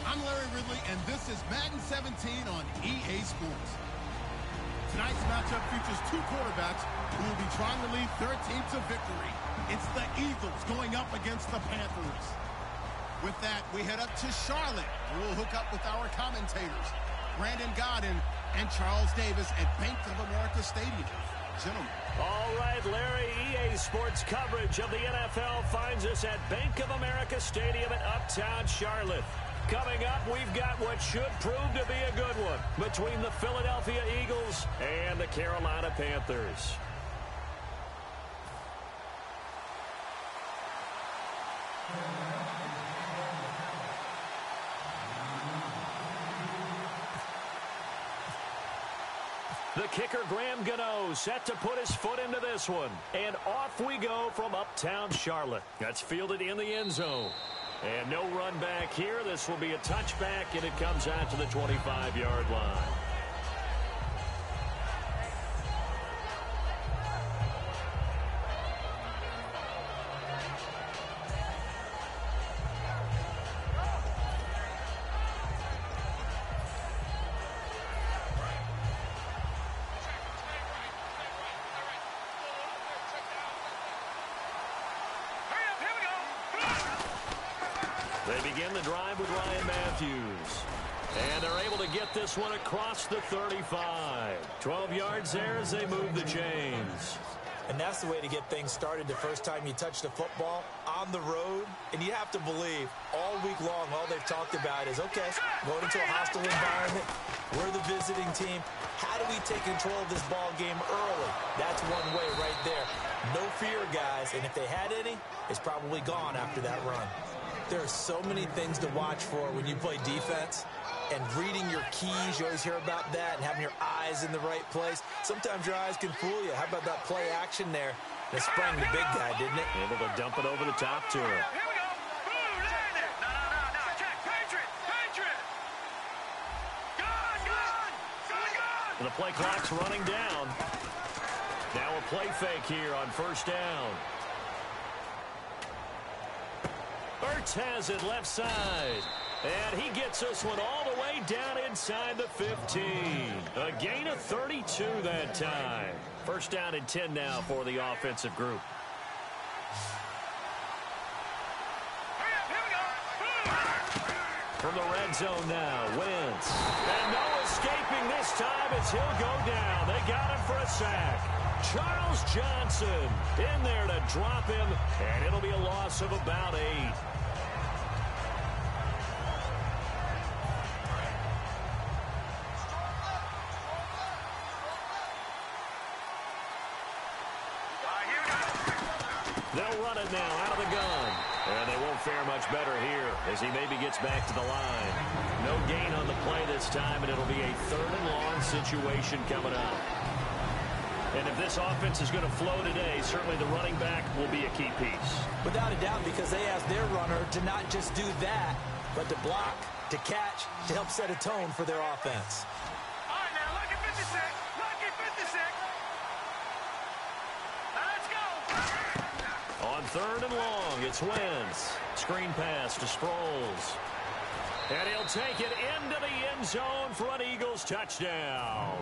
I'm Larry Ridley, and this is Madden 17 on EA Sports. Tonight's matchup features two quarterbacks who will be trying to lead their team to victory. It's the Eagles going up against the Panthers. With that, we head up to Charlotte, where we'll hook up with our commentators, Brandon Godden and Charles Davis at Bank of America Stadium. Gentlemen. All right, Larry, EA Sports coverage of the NFL finds us at Bank of America Stadium in Uptown Charlotte. Coming up, we've got what should prove to be a good one between the Philadelphia Eagles and the Carolina Panthers. The kicker, Graham Gano, set to put his foot into this one. And off we go from Uptown Charlotte. That's fielded in the end zone. And no run back here. This will be a touchback, and it comes out to the 25-yard line. They begin the drive with Ryan Matthews. And they're able to get this one across the 35. 12 yards there as they move the chains. And that's the way to get things started the first time you touch the football on the road. And you have to believe all week long, all they've talked about is, okay, going into a hostile environment. We're the visiting team. How do we take control of this ball game early? That's one way right there. No fear, guys. And if they had any, it's probably gone after that run. There are so many things to watch for when you play defense. And reading your keys, you always hear about that, and having your eyes in the right place. Sometimes your eyes can fool you. How about that play action there? That sprang the big guy, didn't it? Able to dump it over the top to him. Here we go. Boom, land it. No. Check. Patriot. Gone. The play clock's running down. Now a play fake here on first down. Ertz has it left side. And he gets this one all the way down inside the 15. A gain of 32 that time. First down and 10 now for the offensive group. From the red zone now, Wentz. And no escaping this time as he'll go down. They got him for a sack. Charles Johnson in there to drop him, and it'll be a loss of about 8. They'll run it now out of the gun. And they won't fare much better here as he maybe gets back to the line. No gain on the play this time, and it'll be a 3rd and long situation coming up. And if this offense is going to flow today, certainly the running back will be a key piece. Without a doubt, because they asked their runner to not just do that, but to block, to catch, to help set a tone for their offense. All right, now, lucky 56. Lucky 56. Now, let's go. On 3rd and long, it's Wentz. Screen pass to Sproles. And he'll take it into the end zone for an Eagles touchdown.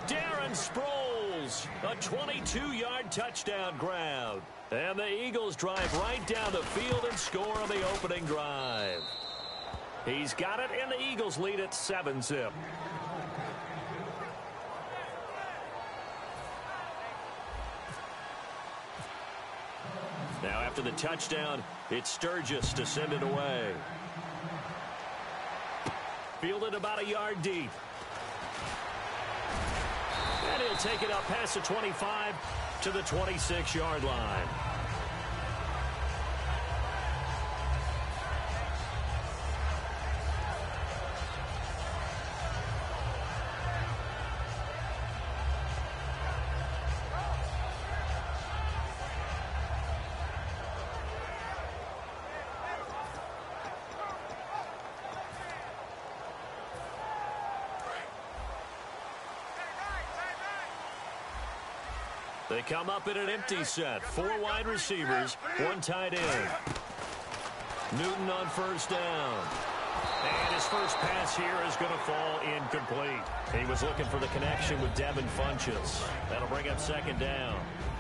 Darren Sproles, a 22-yard touchdown grab. And the Eagles drive right down the field and score on the opening drive. He's got it, and the Eagles lead at 7-zip. Now after the touchdown, it's Sturgis to send it away. Fielded about a yard deep. And he'll take it up past the 25 to the 26-yard line. They come up in an empty set. 4 wide receivers, 1 tight end. Newton on first down. And his first pass here is going to fall incomplete. He was looking for the connection with Devin Funchess. That'll bring up second down.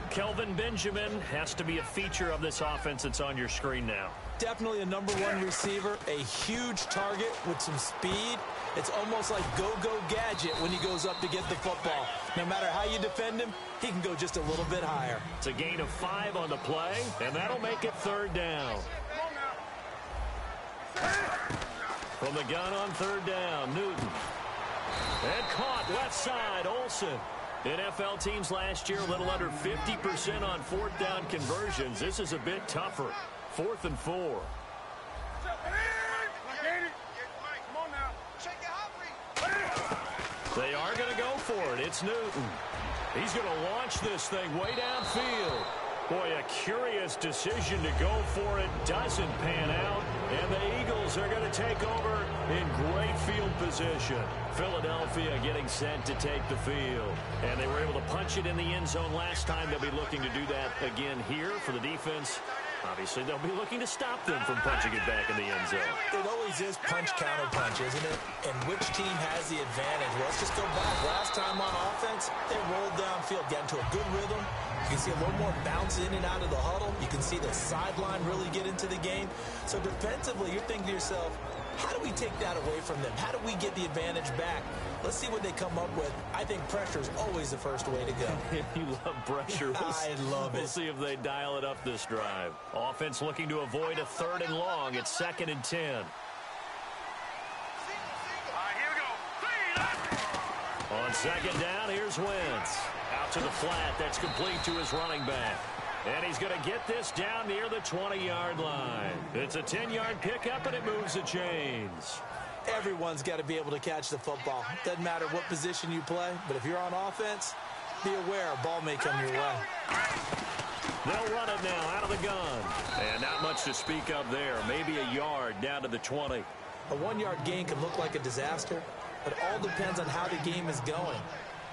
Kelvin Benjamin has to be a feature of this offense that's on your screen now. Definitely a #1 receiver, a huge target with some speed. It's almost like go-go gadget when he goes up to get the football. No matter how you defend him, he can go just a little bit higher. It's a gain of 5 on the play, and that'll make it third down. From the gun on third down, Newton. And caught left side, Olsen. NFL teams last year a little under 50% on fourth down conversions. This is a bit tougher. 4th and 4. They are going to go for it. It's Newton. He's going to launch this thing way downfield. Boy, a curious decision to go for it. Doesn't pan out. And the Eagles are going to take over in great field position. Philadelphia getting set to take the field. And they were able to punch it in the end zone last time. They'll be looking to do that again here for the defense. Obviously, they'll be looking to stop them from punching it back in the end zone. It always is punch-counter-punch, isn't it? And which team has the advantage? Well, let's just go back. Last time on offense, they rolled downfield, got into a good rhythm. You can see a little more bounce in and out of the huddle. You can see the sideline really get into the game. So defensively, you're thinking to yourself, how do we take that away from them? How do we get the advantage back? Let's see what they come up with. I think pressure is always the first way to go. You love pressure. I love it. We'll see if they dial it up this drive. Offense looking to avoid a 3rd and long. It's 2nd and 10. Here we go. On 2nd down, here's Wentz. Out to the flat. That's complete to his running back. And he's going to get this down near the 20-yard line. It's a 10-yard pickup, and it moves the chains. Everyone's got to be able to catch the football. Doesn't matter what position you play, but if you're on offense, be aware a ball may come your way. They'll run it now out of the gun. And not much to speak of there. Maybe a yard down to the 20. A 1-yard gain can look like a disaster, but it all depends on how the game is going.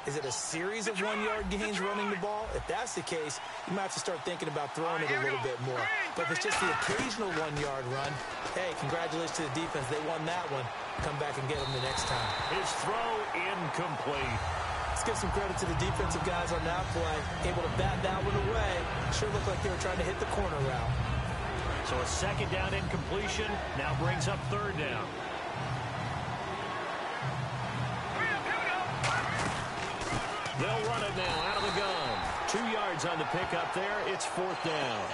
Is it a series of 1-yard gains running the ball? If that's the case, you might have to start thinking about throwing it a little bit more. But if it's just the occasional 1-yard run, hey, congratulations to the defense. They won that one. Come back and get them the next time. His throw incomplete. Let's give some credit to the defensive guys on that play. Able to bat that one away. Sure looked like they were trying to hit the corner route. So a 2nd down incompletion now brings up 3rd down. They'll run it now out of the gun. 2 yards on the pickup there. It's 4th down.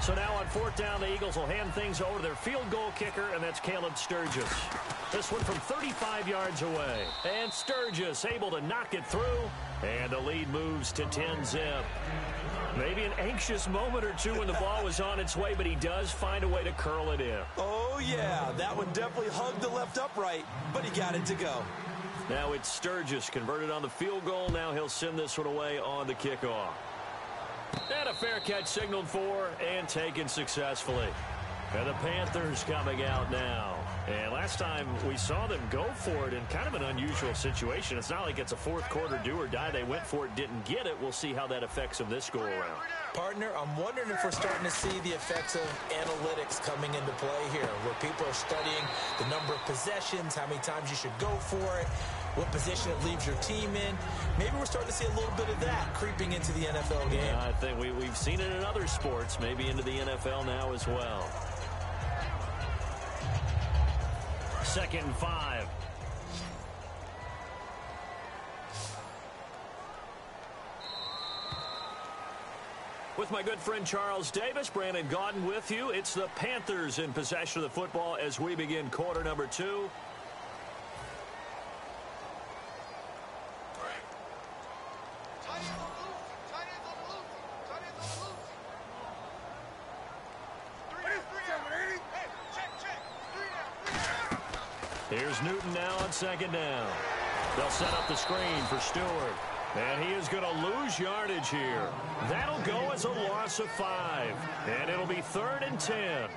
So now on 4th down, the Eagles will hand things over to their field goal kicker, and that's Caleb Sturgis. This one from 35 yards away. And Sturgis able to knock it through, and the lead moves to 10-zip. Maybe an anxious moment or two when the ball was on its way, but he does find a way to curl it in. Oh, yeah, that one definitely hugged the left upright, but he got it to go. Now it's Sturgis converted on the field goal. Now he'll send this one away on the kickoff. And a fair catch signaled for and taken successfully. And the Panthers coming out now. And last time we saw them go for it in kind of an unusual situation. It's not like it's a 4th quarter do or die. They went for it, didn't get it. We'll see how that affects them this go-around. Partner, I'm wondering if we're starting to see the effects of analytics coming into play here, where people are studying the number of possessions, how many times you should go for it, what position it leaves your team in. Maybe we're starting to see a little bit of that creeping into the NFL game. Yeah, I think we've seen it in other sports, maybe into the NFL now as well. 2nd and 5. With my good friend Charles Davis, Brandon Gaudin with you. It's the Panthers in possession of the football as we begin quarter number 2. Here's Newton now on 2nd down. They'll set up the screen for Stewart. And he is going to lose yardage here. That'll go as a loss of 5. And it'll be 3rd and 10.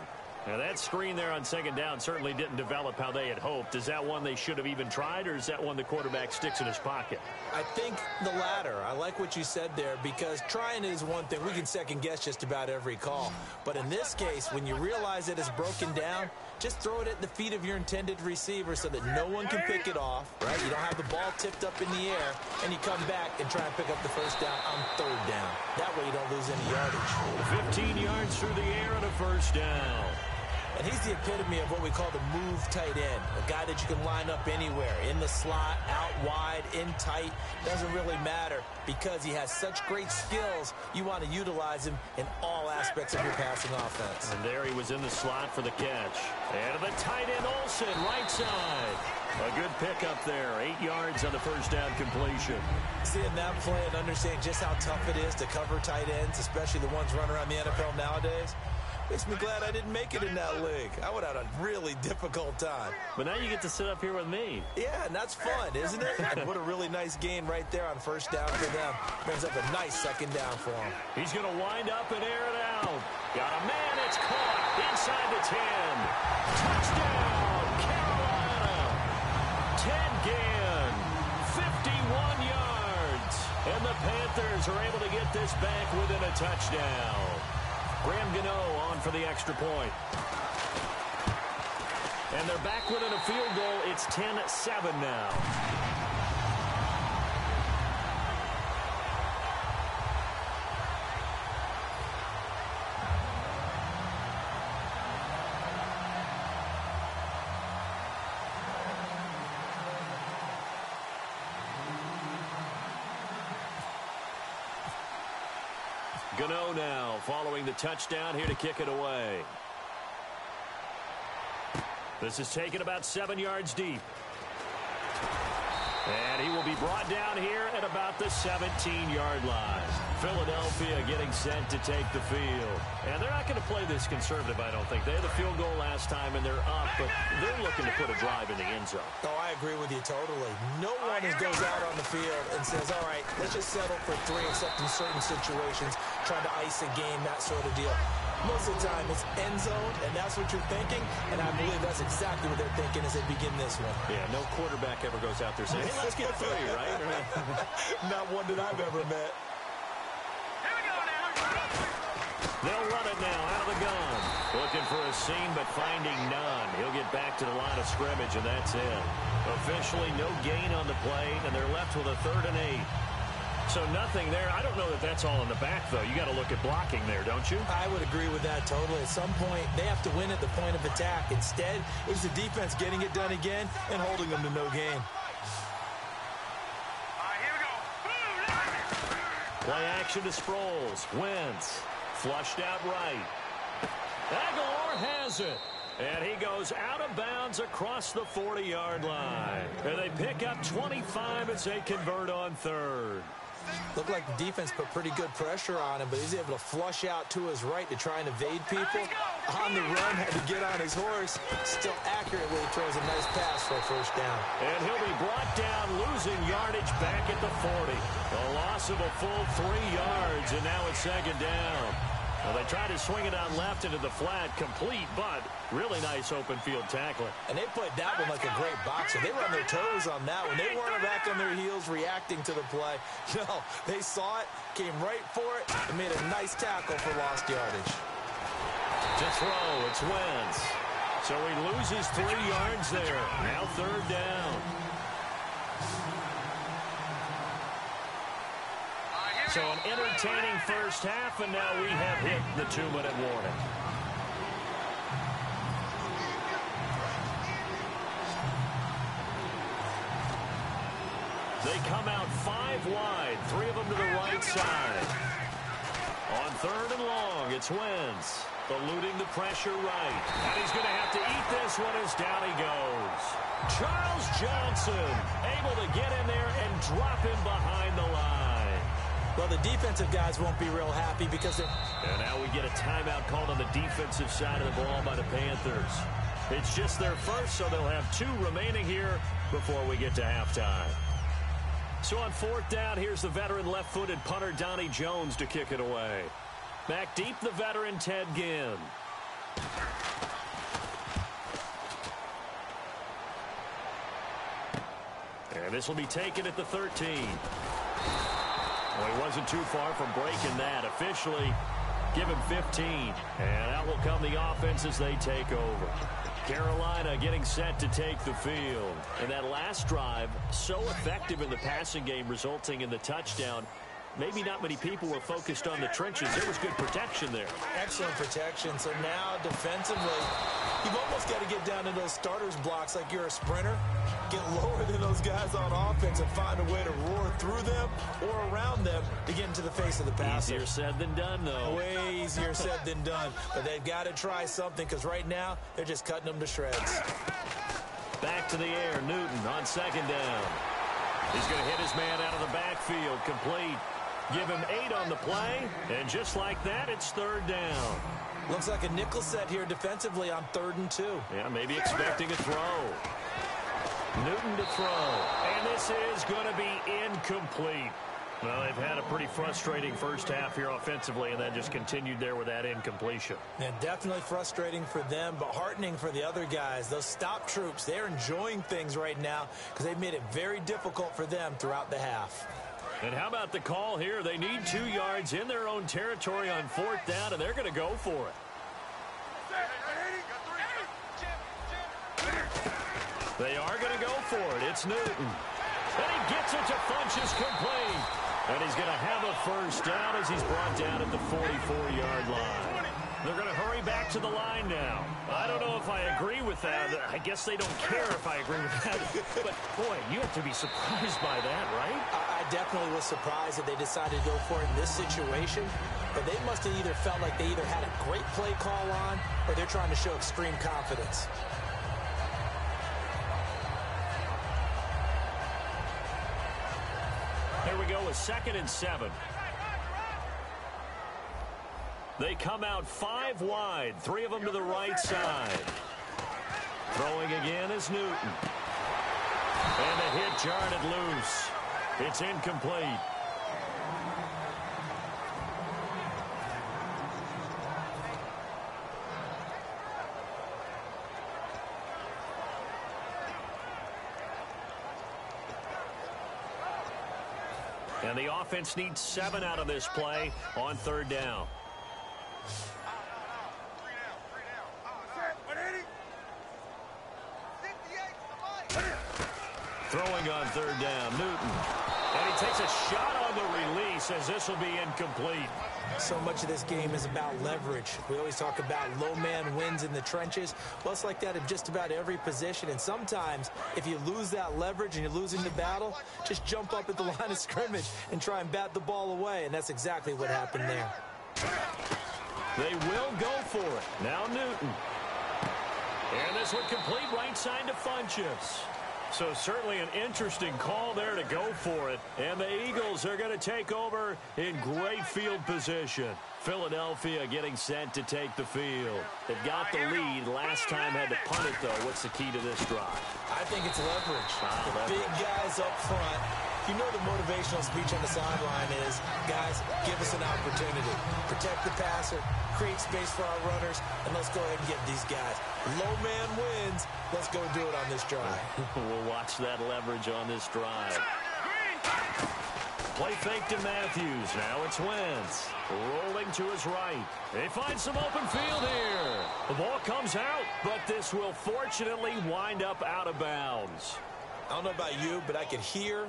Now that screen there on second down certainly didn't develop how they had hoped. Is that one they should have even tried, or is that one the quarterback sticks in his pocket? I think the latter. I like what you said there, because trying is one thing. We can second guess just about every call. But in this case, when you realize that it's broken down, just throw it at the feet of your intended receiver so that no one can pick it off, right? You don't have the ball tipped up in the air, and you come back and try and pick up the first down on third down. That way you don't lose any yardage. 15 yards through the air and a first down. And he's the epitome of what we call the move tight end, a guy that you can line up anywhere, in the slot, out wide, in tight. Doesn't really matter, because he has such great skills. You want to utilize him in all aspects of your passing offense. And there he was in the slot for the catch. And to the tight end, Olsen, right side. A good pickup there, 8 yards on the first down completion. Seeing that play and understanding just how tough it is to cover tight ends, especially the ones running around the NFL nowadays, makes me glad I didn't make it in that league. I would have had a really difficult time. But now you get to sit up here with me. Yeah, and that's fun, isn't it? And what a really nice gain right there on first down for them. Brings up a nice second down for him. He's going to wind up and air it out. Got a man, it's caught inside the 10. Touchdown, Carolina. Ted Ginn, 51 yards. And the Panthers are able to get this back within a touchdown. Graham Gano on for the extra point. And they're back within a field goal. It's 10-7 now. Gano now following the touchdown, here to kick it away. This is taken about 7 yards deep. And he will be brought down here at about the 17-yard line. Philadelphia getting set to take the field. And they're not going to play this conservative, I don't think. They had the field goal last time, and they're up, but they're looking to put a drive in the end zone. Oh, I agree with you totally. No one goes out on the field and says, all right, let's just settle for 3, except in certain situations, trying to ice a game, that sort of deal. Most of the time, it's end zone, and that's what you're thinking, and I believe that's exactly what they're thinking as they begin this one. Yeah, no quarterback ever goes out there saying, hey, let's get 3, right? Not one that I've ever met. Here we go now. They'll run it now out of the gun. Looking for a seam, but finding none. He'll get back to the line of scrimmage, and that's it. Officially no gain on the play, and they're left with a 3rd and 8. So nothing there. I don't know that that's all in the back, though. You got to look at blocking there, don't you? I would agree with that totally. At some point, they have to win at the point of attack. Instead, it was the defense getting it done again and holding them to no gain. All right, here we go. Play action to Sproles. Wentz. Flushed out right. Aguilar has it. And he goes out of bounds across the 40-yard line. And they pick up 25 as they convert on 3rd. Looked like the defense put pretty good pressure on him, but he's able to flush out to his right to try and evade people. On the run, had to get on his horse. Still accurately throws a nice pass for a first down. And he'll be brought down, losing yardage back at the 40. A loss of a full 3 yards, and now it's 2nd down. Well, they tried to swing it out left into the flat, complete, but really nice open field tackling. And they played that one like a great boxer. They were on their toes on that one. They weren't back on their heels reacting to the play. No, they saw it, came right for it, and made a nice tackle for lost yardage. To throw, it's Wentz. So he loses 3 yards there. Now 3rd down. So an entertaining first half, and now we have hit the 2-minute warning. They come out 5 wide, 3 of them to the right side. On 3rd and long, it's Wentz, eluding the pressure right. And he's going to have to eat this one as down he goes. Charles Johnson able to get in there and drop him behind the line. Well, the defensive guys won't be real happy because they're... And now we get a timeout called on the defensive side of the ball by the Panthers. It's just their first, so they'll have 2 remaining here before we get to halftime. So on 4th down, here's the veteran left-footed punter Donnie Jones to kick it away. Back deep, the veteran Ted Ginn. And this will be taken at the 13. Well, he wasn't too far from breaking that. Officially, give him 15. And out will come the offense as they take over. Carolina getting set to take the field. And that last drive, so effective in the passing game, resulting in the touchdown. Maybe not many people were focused on the trenches. There was good protection there. Excellent protection. So now defensively, you've almost got to get down to those starters blocks like you're a sprinter. Get lower than those guys on offense and find a way to roar through them or around them to get into the face of the passer. Easier said than done, though. Way easier said than done. But they've got to try something because right now they're just cutting them to shreds. Back to the air. Newton on second down. He's going to hit his man out of the backfield. Complete. Give him 8 on the play, and just like that, it's third down. Looks like a nickel set here defensively on 3rd and 2. Yeah, maybe expecting a throw. Newton to throw, and this is going to be incomplete. Well, they've had a pretty frustrating first half here offensively, and then just continued there with that incompletion. And definitely frustrating for them, but heartening for the other guys. Those stop troops, they're enjoying things right now because they've made it very difficult for them throughout the half. And how about the call here? They need 2 yards in their own territory on 4th down, and they're going to go for it. They are going to go for it. It's Newton. And he gets it to Funchess complete. And he's going to have a first down as he's brought down at the 44-yard line. They're going to hurry back to the line now. I don't know if I agree with that. I guess they don't care if I agree with that. But, boy, you have to be surprised by that, right? I definitely was surprised that they decided to go for it in this situation. But they must have either felt like they either had a great play call on or they're trying to show extreme confidence. Here we go with 2nd and 7. They come out 5 wide, 3 of them to the right side. Throwing again is Newton. And the hit jarred it loose. It's incomplete. And the offense needs 7 out of this play on 3rd down. Throwing on 3rd down, Newton. And he takes a shot on the release as this will be incomplete. So much of this game is about leverage. We always talk about low man wins in the trenches. Well, it's like that in just about every position. And sometimes, if you lose that leverage and you're losing the battle, just jump up at the line of scrimmage and try and bat the ball away. And that's exactly what happened there. They will go for it. Now Newton. And this one complete right side to Funchess. So certainly an interesting call there to go for it. And the Eagles are going to take over in great field position. Philadelphia getting set to take the field. They've got the lead. Last time had to punt it, though. What's the key to this drive? I think it's leverage. The big guys up front. You know the motivational speech on the sideline is, guys, give us an opportunity. Protect the passer, create space for our runners, and let's go ahead and get these guys. Low man wins. Let's go do it on this drive. We'll watch that leverage on this drive. Play fake to Matthews. Now it's Wentz. Rolling to his right. They find some open field here. The ball comes out, but this will fortunately wind up out of bounds. I don't know about you, but I could hear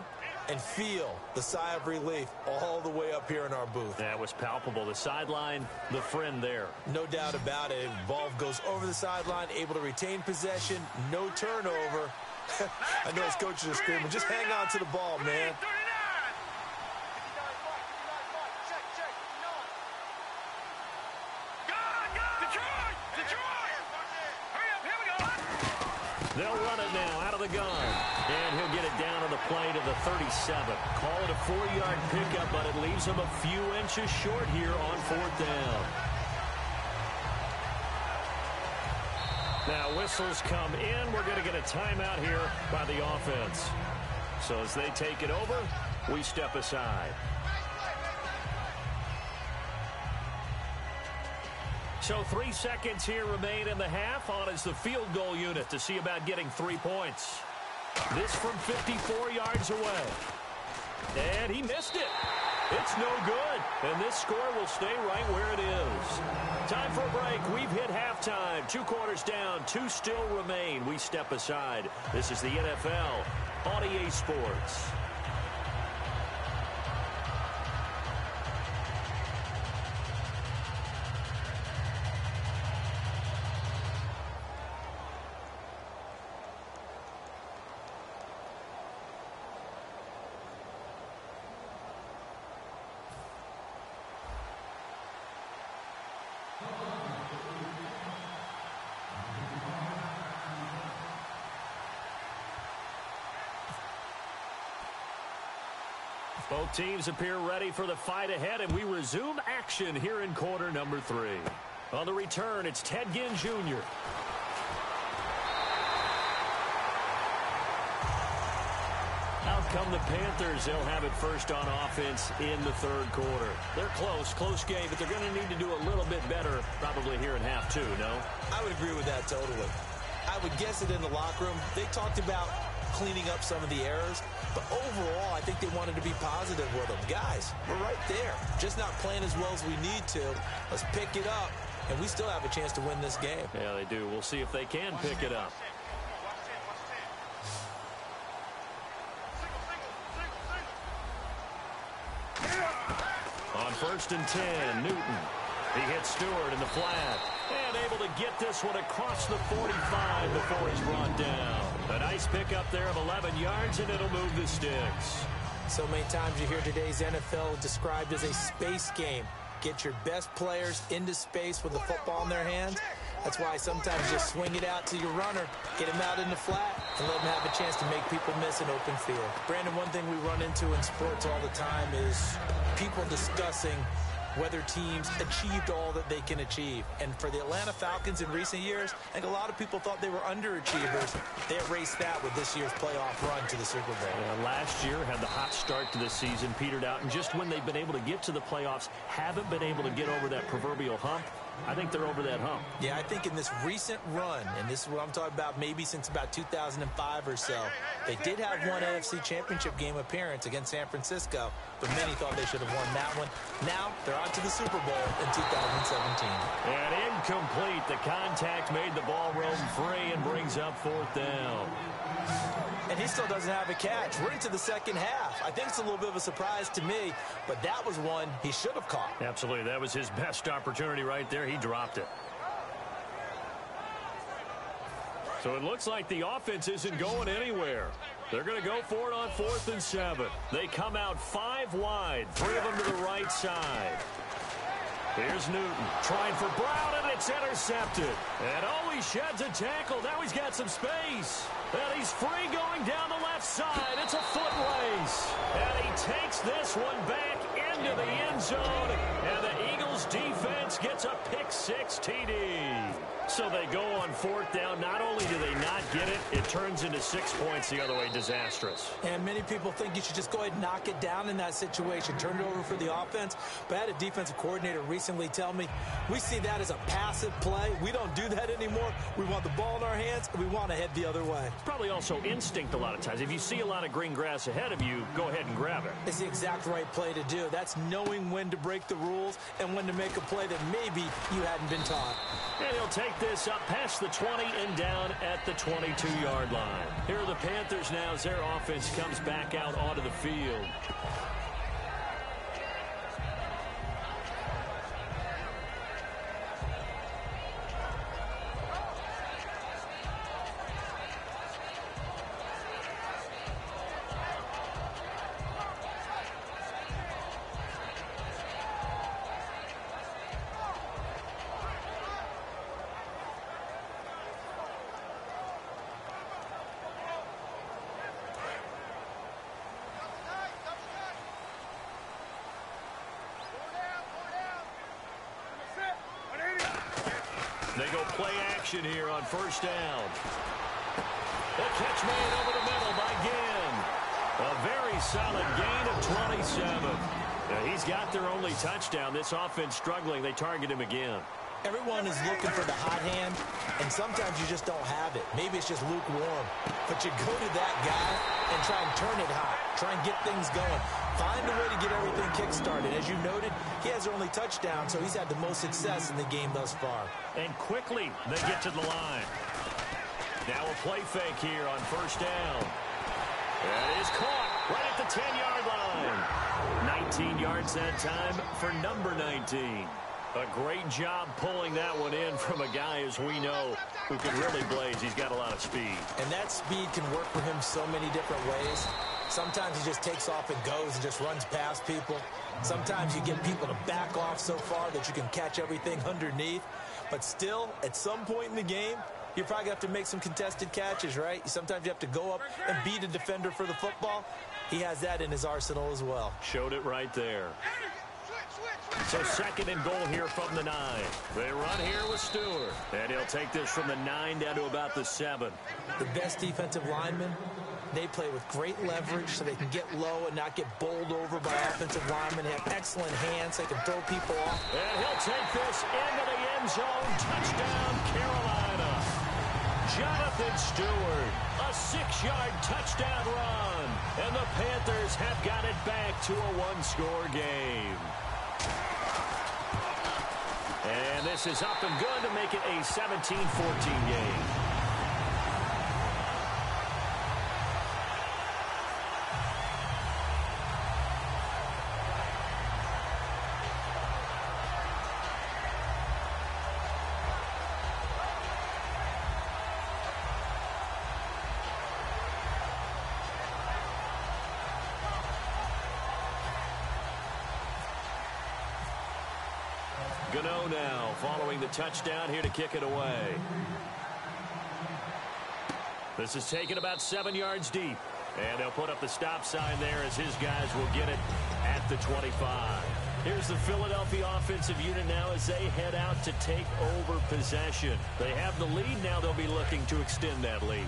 and feel the sigh of relief all the way up here in our booth. That was palpable. The sideline, the friend there. No doubt about it. Ball goes over the sideline, able to retain possession, no turnover. I know his coaches are screaming, just hang on to the ball, man. They'll run it now out of the gun. And he'll get it down on the play to the 37. Call it a 4-yard pickup, but it leaves him a few inches short here on 4th down. Now whistles come in. We're going to get a timeout here by the offense. So as they take it over, we step aside. So 3 seconds here remain in the half. On is the field goal unit to see about getting 3 points. This from 54 yards away. And he missed it. It's no good. And this score will stay right where it is. Time for a break. We've hit halftime. 2 quarters down. 2 still remain. We step aside. This is the NFL on EA Sports. Both teams appear ready for the fight ahead, and we resume action here in quarter number 3. On the return, it's Ted Ginn Jr. Out come the Panthers. They'll have it first on offense in the third quarter. They're close game, but they're going to need to do a little bit better probably here in half 2, no? I would agree with that totally. I would guess it in the locker room. They talked about cleaning up some of the errors, but overall, I think they wanted to be positive with them. Guys, we're right there. Just not playing as well as we need to. Let's pick it up, and we still have a chance to win this game. Yeah, they do. We'll see if they can pick it up. On 1st and 10, Newton. He hits Stewart in the flat. And able to get this one across the 45 before he's brought down. A nice pickup there of 11 yards, and it'll move the sticks. So many times you hear today's NFL described as a space game. Get your best players into space with the football in their hands. That's why sometimes just swing it out to your runner, get him out in the flat, and let him have a chance to make people miss an open field. Brandon, one thing we run into in sports all the time is people discussing whether teams achieved all that they can achieve. And for the Atlanta Falcons in recent years, I think a lot of people thought they were underachievers. They erased that with this year's playoff run to the Super Bowl. Last year had the hot start to the season, petered out, and just when they've been able to get to the playoffs, haven't been able to get over that proverbial hump. I think they're over that hump. Yeah, I think in this recent run, and this is what I'm talking about maybe since about 2005 or so, they did have one NFC Championship game appearance against San Francisco, but many thought they should have won that one. Now they're on to the Super Bowl in 2017. And incomplete. The contact made the ball roam free and brings up 4th down. And he still doesn't have a catch. We're into the second half. I think it's a little bit of a surprise to me, but that was one he should have caught. Absolutely. That was his best opportunity right there. He dropped it. So it looks like the offense isn't going anywhere. They're going to go for it on 4th and 7. They come out 5 wide, 3 of them to the right side. Here's Newton trying for Brown, and it's intercepted. And he sheds a tackle. Now he's got some space. And he's free going down the left side. It's a foot race. And he takes this one back into the end zone. And the Eagles defense gets a pick-6 TD. So they go on 4th down. Not only do they not get it, it turns into 6 points the other way. Disastrous. And many people think you should just go ahead and knock it down in that situation. Turn it over for the offense. But I had a defensive coordinator recently tell me, we see that as a passive play. We don't do that anymore. We want the ball in our hands, and we want to head the other way. It's probably also instinct a lot of times. If you see a lot of green grass ahead of you, go ahead and grab it. It's the exact right play to do. That's knowing when to break the rules and when to make a play that maybe you hadn't been taught. And he'll take this up past the 20 and down at the 22-yard line. Here are the Panthers now as their offense comes back out onto the field. They go play action here on 1st down. The catch made over the middle by Ginn. A very solid gain of 27. Now, he's got their only touchdown. This offense struggling. They target him again. Everyone is looking for the hot hand, and sometimes you just don't have it. Maybe it's just lukewarm. But you go to that guy and try and turn it hot. Try and get things going. Find a way to get everything kick-started. As you noted, he has their only touchdown, so he's had the most success in the game thus far. And quickly, they get to the line. Now a play fake here on first down. That is caught right at the 10-yard line. 19 yards that time for number 19. A great job pulling that one in from a guy, as we know, who can really blaze. He's got a lot of speed. And that speed can work for him so many different ways. Sometimes he just takes off and goes and just runs past people. Sometimes you get people to back off so far that you can catch everything underneath. But still, at some point in the game, you're probably going to have to make some contested catches, right? Sometimes you have to go up and beat a defender for the football. He has that in his arsenal as well. Showed it right there. So second and goal here from the 9. They run here with Stewart. And he'll take this from the 9 down to about the 7. The best defensive linemen, they play with great leverage so they can get low and not get bowled over by offensive linemen. They have excellent hands. They can throw people off. And he'll take this into the end zone. Touchdown, Carolina. Jonathan Stewart, a 6-yard touchdown run. And the Panthers have got it back to a one-score game. And this is up and good to make it a 17-14 game. Gano now following the touchdown here to kick it away. This is taken about 7 yards deep. And they'll put up the stop sign there as his guys will get it at the 25. Here's the Philadelphia offensive unit now as they head out to take over possession. They have the lead now. They'll be looking to extend that lead.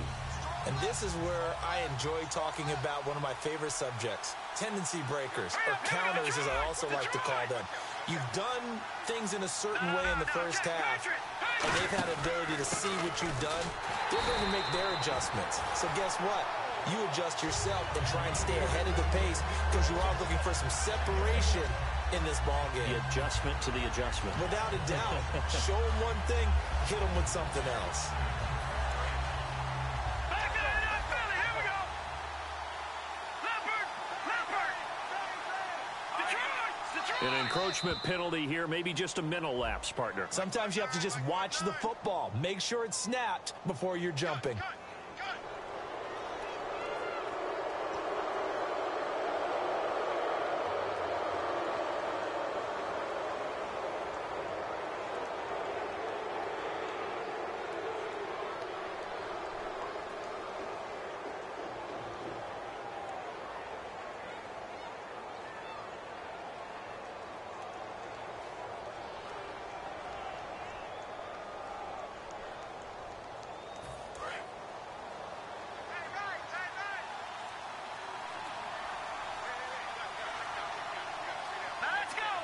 And this is where I enjoy talking about one of my favorite subjects, tendency breakers, or counters as I also like to call them. You've done things in a certain way in the first half, and they've had the ability to see what you've done. They're going to make their adjustments. So guess what? You adjust yourself and try and stay ahead of the pace because you are looking for some separation in this ball game. The adjustment to the adjustment. Without a doubt. Show them one thing, hit them with something else. An encroachment penalty here, maybe just a mental lapse, partner. Sometimes you have to just watch the football. Make sure it's snapped before you're jumping.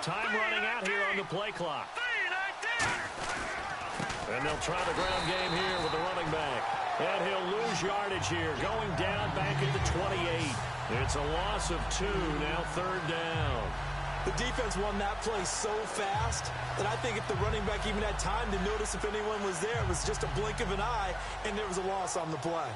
Time running out here on the play clock. And they'll try the ground game here with the running back. And he'll lose yardage here, going down back at the 28. It's a loss of 2, now third down. The defense won that play so fast that I think if the running back even had time to notice if anyone was there, it was just a blink of an eye, and there was a loss on the play.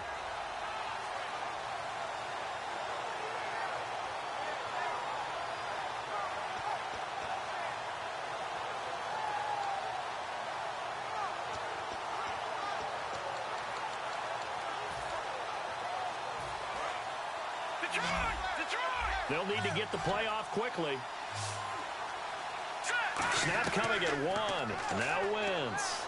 They'll need to get the play off quickly. Snap coming at 1. Now Wentz.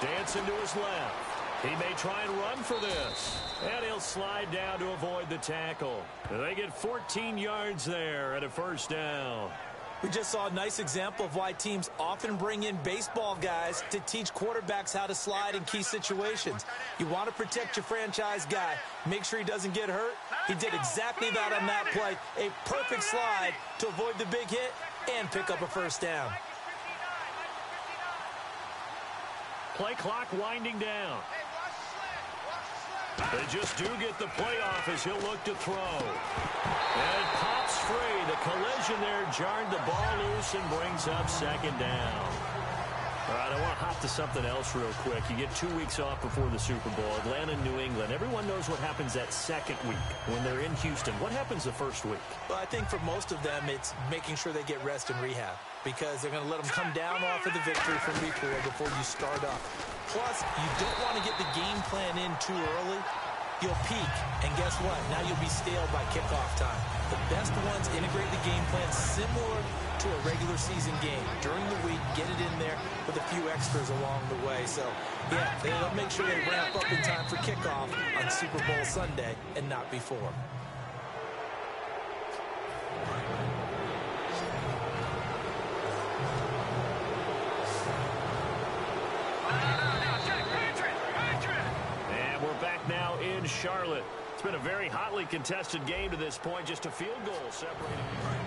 Dancing to his left. He may try and run for this. And he'll slide down to avoid the tackle. They get 14 yards there at a first down. We just saw a nice example of why teams often bring in baseball guys to teach quarterbacks how to slide in key situations. You want to protect your franchise guy. Make sure he doesn't get hurt. He did exactly that on that play. A perfect slide to avoid the big hit and pick up a first down. play clock winding down. They just do get the playoff as he'll look to throw. And it pops free. The collision there jarred the ball loose and brings up second down. All right, I want to hop to something else real quick. You get 2 weeks off before the Super Bowl. Atlanta, New England. Everyone knows what happens that second week when they're in Houston. What happens the first week? Well, I think for most of them, it's making sure they get rest and rehab because they're going to let them come down off of the victory from before you start up. Plus, you don't want to get the game plan in too early. You'll peak, and guess what? Now you'll be stale by kickoff time. The best ones integrate the game plan similar to a regular season game. During the week, get it in there with a few extras along the way. So, yeah, they'll make sure they ramp up in time for kickoff on Super Bowl Sunday and not before. Now in Charlotte. It's been a very hotly contested game to this point. Just a field goal separating.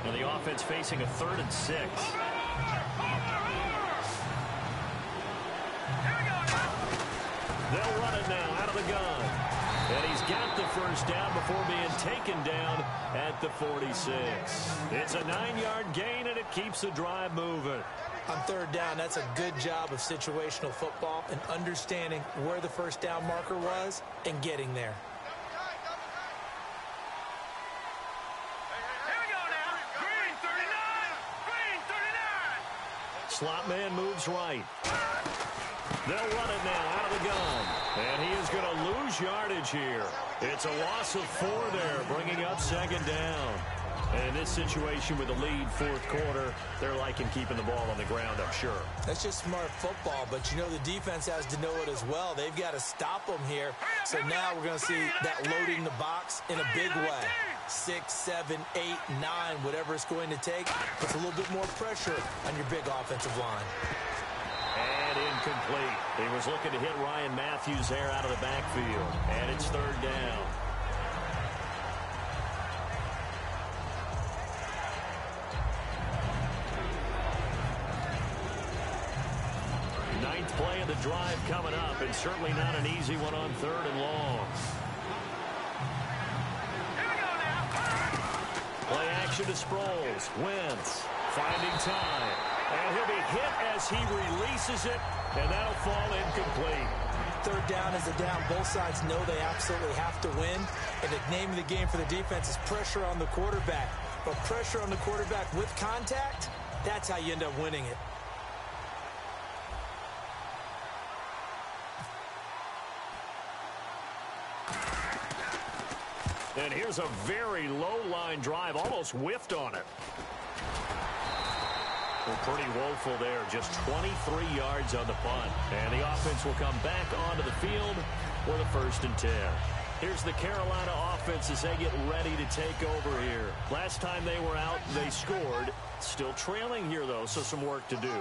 And the offense facing a 3rd and 6. They'll run it now out of the gun. And he's got the first down before being taken down at the 46. It's a 9-yard gain, and it keeps the drive moving. On 3rd down, that's a good job of situational football and understanding where the first down marker was and getting there. Here we go now. Green 39. Green 39. Slot man moves right. They'll run it now out of the gun. And he is going to lose yardage here. It's a loss of 4 there, bringing up second down. And in this situation with the lead 4th quarter, they're liking keeping the ball on the ground, I'm sure. That's just smart football, but you know the defense has to know it as well. They've got to stop them here. So now we're going to see that loading the box in a big way. 6, 7, 8, 9, whatever it's going to take. Puts a little bit more pressure on your big offensive line. And incomplete. He was looking to hit Ryan Matthews there out of the backfield. And it's 3rd down. Ninth play of the drive coming up, and certainly not an easy one on 3rd and long. Play action to Sproles. Wentz finding time. And he'll be hit as he releases it, and that'll fall incomplete. 3rd down is a down. Both sides know they absolutely have to win. And the name of the game for the defense is pressure on the quarterback. But pressure on the quarterback with contact, that's how you end up winning it. And here's a very low-line drive, almost whiffed on it. Well, pretty woeful there, just 23 yards on the punt. And the offense will come back onto the field for the 1st and 10. Here's the Carolina offense as they get ready to take over here. Last time they were out, they scored. Still trailing here, though, so some work to do.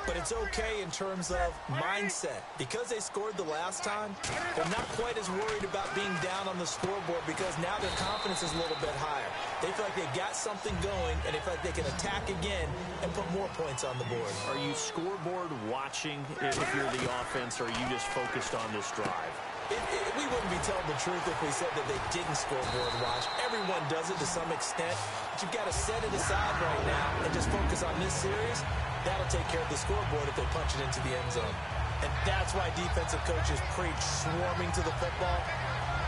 But it's okay in terms of mindset. Because they scored the last time, they're not quite as worried about being down on the scoreboard because now their confidence is a little bit higher. They feel like they've got something going, and they feel like they can attack again and put more points on the board. Are you scoreboard watching if you're the offense, or are you just focused on this drive? We wouldn't be telling the truth if we said that they didn't scoreboard watch. Everyone does it to some extent, but you've got to set it aside right now and just focus on this series. That'll take care of the scoreboard if they punch it into the end zone. And that's why defensive coaches preach swarming to the football.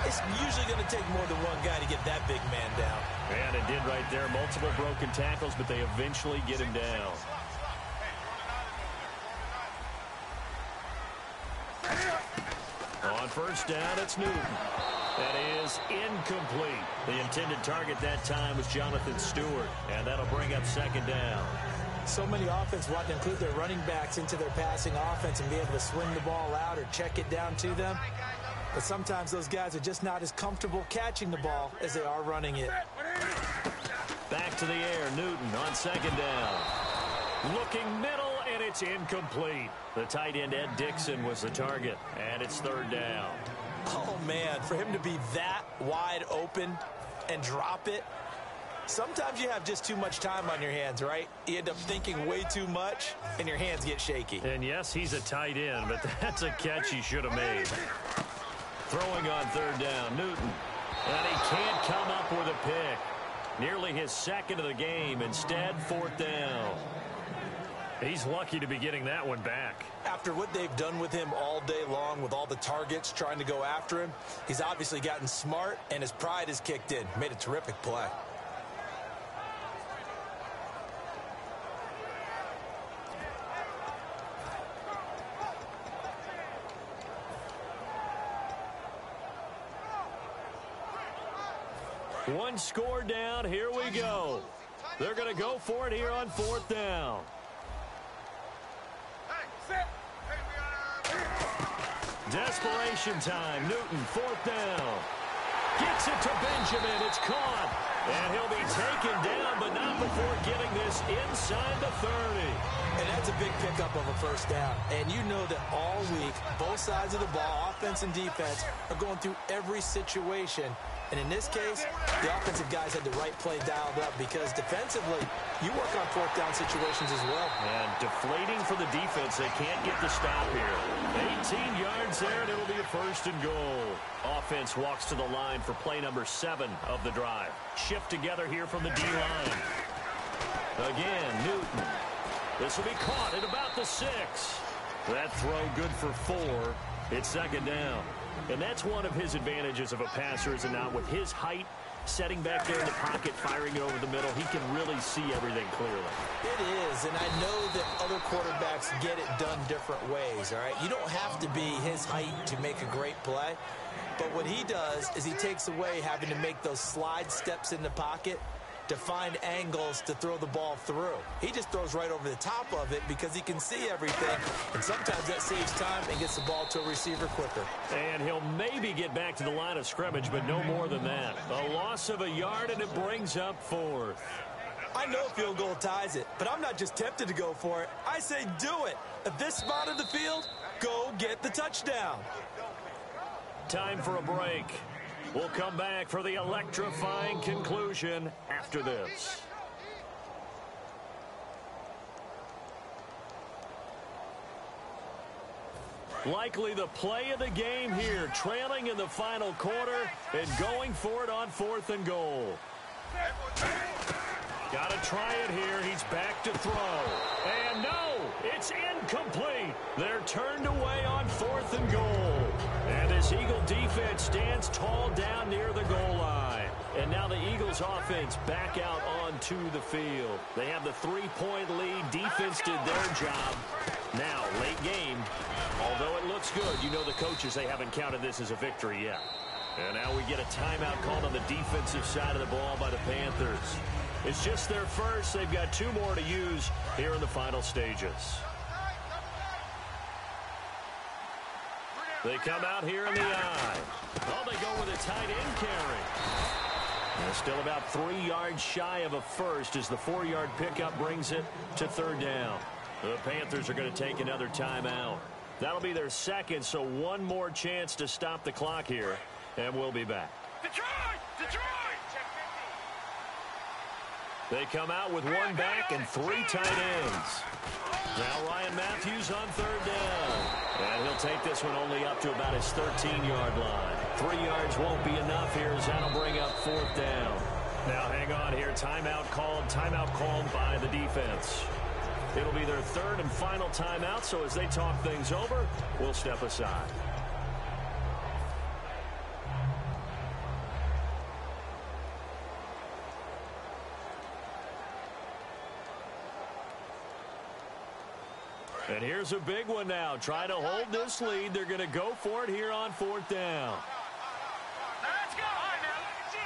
It's usually going to take more than one guy to get that big man down. And it did right there. Multiple broken tackles, but they eventually get him down. On 1st down, it's Newton. That is incomplete. The intended target that time was Jonathan Stewart, and that'll bring up 2nd down. So many offenses want to include their running backs into their passing offense and be able to swing the ball out or check it down to them. But sometimes those guys are just not as comfortable catching the ball as they are running it. Back to the air, Newton on 2nd down. Looking middle, and it's incomplete. The tight end, Ed Dixon, was the target, and it's 3rd down. Oh, man, for him to be that wide open and drop it, Sometimes you have just too much time on your hands, right? You end up thinking way too much, and your hands get shaky. And yes, he's a tight end, but that's a catch he should have made. Throwing on third down, Newton. And he can't come up with a pick. Nearly his second of the game. Instead, fourth down. He's lucky to be getting that one back. After what they've done with him all day long, with all the targets trying to go after him, he's obviously gotten smart, and his pride has kicked in. Made a terrific play. One score down. Here we go. They're going to go for it here on fourth down. Desperation time. Newton, fourth down. Gets it to Benjamin. It's caught. And he'll be taken down, but not before getting this inside the 30. And that's a big pickup of a first down. And you know that all week, both sides of the ball, offense and defense, are going through every situation. And in this case, the offensive guys had the right play dialed up because defensively, you work on fourth down situations as well. And deflating for the defense. They can't get the stop here. 18 yards there, and it'll be a first and goal. Offense walks to the line for play number 7 of the drive. Shift together here from the D-line. Again, Newton. This will be caught at about the 6. That throw good for 4. It's second down. And that's one of his advantages of a passer, is it not? With his height, setting back there in the pocket, firing it over the middle, he can really see everything clearly. It is, and I know that other quarterbacks get it done different ways, all right? You don't have to be his height to make a great play, but what he does is he takes away having to make those slide steps in the pocket to find angles to throw the ball through. He just throws right over the top of it because he can see everything, and sometimes that saves time and gets the ball to a receiver quicker. And he'll maybe get back to the line of scrimmage, but no more than that. A loss of a yard, and it brings up fourth. I know field goal ties it, but I'm not just tempted to go for it. I say do it. At this spot of the field, go get the touchdown. Time for a break. We'll come back for the electrifying conclusion after this. Likely the play of the game here, trailing in the final quarter and going for it on fourth and goal. Got to try it here. He's back to throw. And no, it's incomplete. They're turned away on fourth and goal. And this Eagle defense stands tall down near the goal line. And now the Eagles offense back out onto the field. They have the 3-point lead. Defense did their job. Now, late game, although it looks good, you know the coaches, they haven't counted this as a victory yet. And now we get a timeout called on the defensive side of the ball by the Panthers. It's just their first. They've got 2 more to use here in the final stages. They come out here in the eye. Oh, they go with a tight end carry. And still about 3 yards shy of a first as the 4-yard pickup brings it to third down. The Panthers are going to take another timeout. That'll be their second, so one more chance to stop the clock here, and we'll be back. Detroit! Detroit! They come out with 1 back and 3 tight ends. Now Ryan Matthews on third down. And he'll take this one only up to about his 13-yard line. 3 yards won't be enough here as that'll bring up fourth down. Now hang on here. Timeout called by the defense. It'll be their third and final timeout, so as they talk things over, we'll step aside. And here's a big one now. Try to hold this lead. They're going to go for it here on fourth down. Let's go! All right, now. Shoot.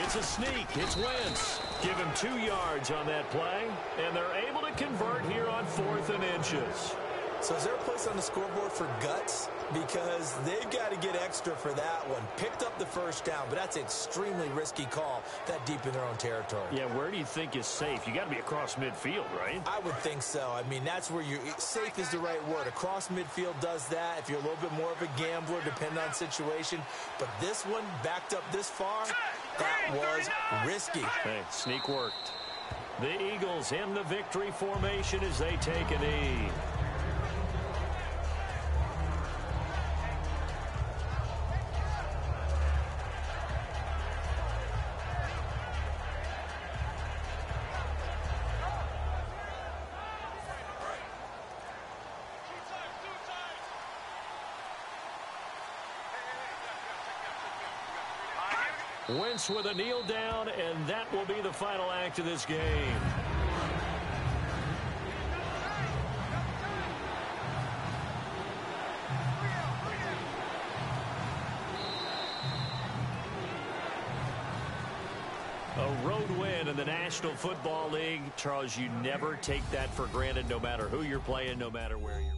It's a sneak. It's Wentz. Give him 2 yards on that play, and they're able to convert here on 4th and inches. So is there a place on the scoreboard for guts? Because they've got to get extra for that one. Picked up the first down, but that's an extremely risky call that deep in their own territory. Yeah, where do you think is safe? You got to be across midfield, right? I would think so. I mean, that's where you're safe is the right word. Across midfield does that. If you're a little bit more of a gambler, depending on situation. But this one, backed up this far, that was risky. Hey, sneak worked. The Eagles in the victory formation as they take a knee. Wentz with a kneel down, and that will be the final act of this game. A road win in the National Football League. Charles, you never take that for granted, no matter who you're playing, no matter where you're.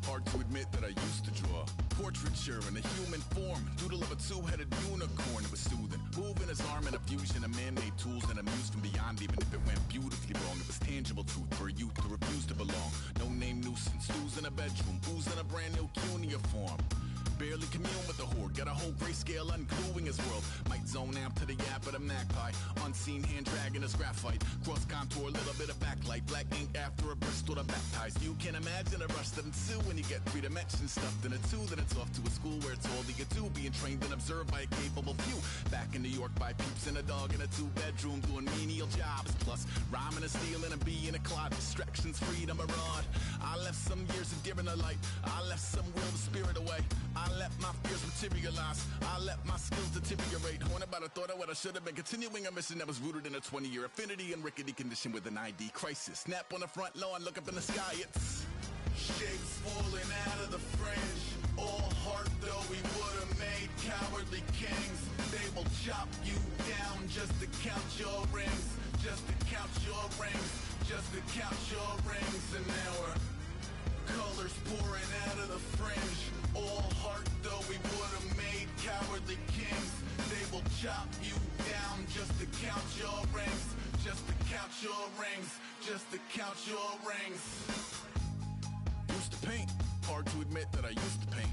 Hard to admit that I used to draw portraiture in a human form, doodle of a two-headed unicorn. It was soothing, moving his arm in a fusion of man-made tools and amused from beyond. Even if it went beautifully wrong, it was tangible truth for a youth who refused to belong. No name nuisance, who's in a bedroom, who's in a brand new cuneiform. Barely commune with the horde, got a whole grayscale ungluing his world. Might zone out to the yap of the magpie, unseen hand dragging his graphite. Cross contour, little bit of backlight, black ink after a Bristol to baptize. You can imagine a rush that ensue when you get three dimensions stuffed in a two. Then it's off to a school where it's all that you do, being trained and observed by a capable few. Back in New York by peeps and a dog in a two-bedroom doing menial jobs. Plus rhyming and stealing and being a clod, distractions, freedom, a rod. I left some years of giving a light, I left some will the spirit away. I let my fears materialize, I let my skills deteriorate. Horn about a thought of what I should have been, continuing a mission that was rooted in a 20-year affinity and rickety condition with an ID crisis. Snap on the front lawn, look up in the sky, it's shapes falling out of the fringe. All heart though we would have made cowardly kings. They will chop you down just to count your rings, just to count your rings, just to count your rings. And now we're colors pouring out of the fringe. All heart though we would have made cowardly kings. They will chop you down just to count your rings, just to count your rings, just to count your rings. Used to paint, hard to admit that I used to paint.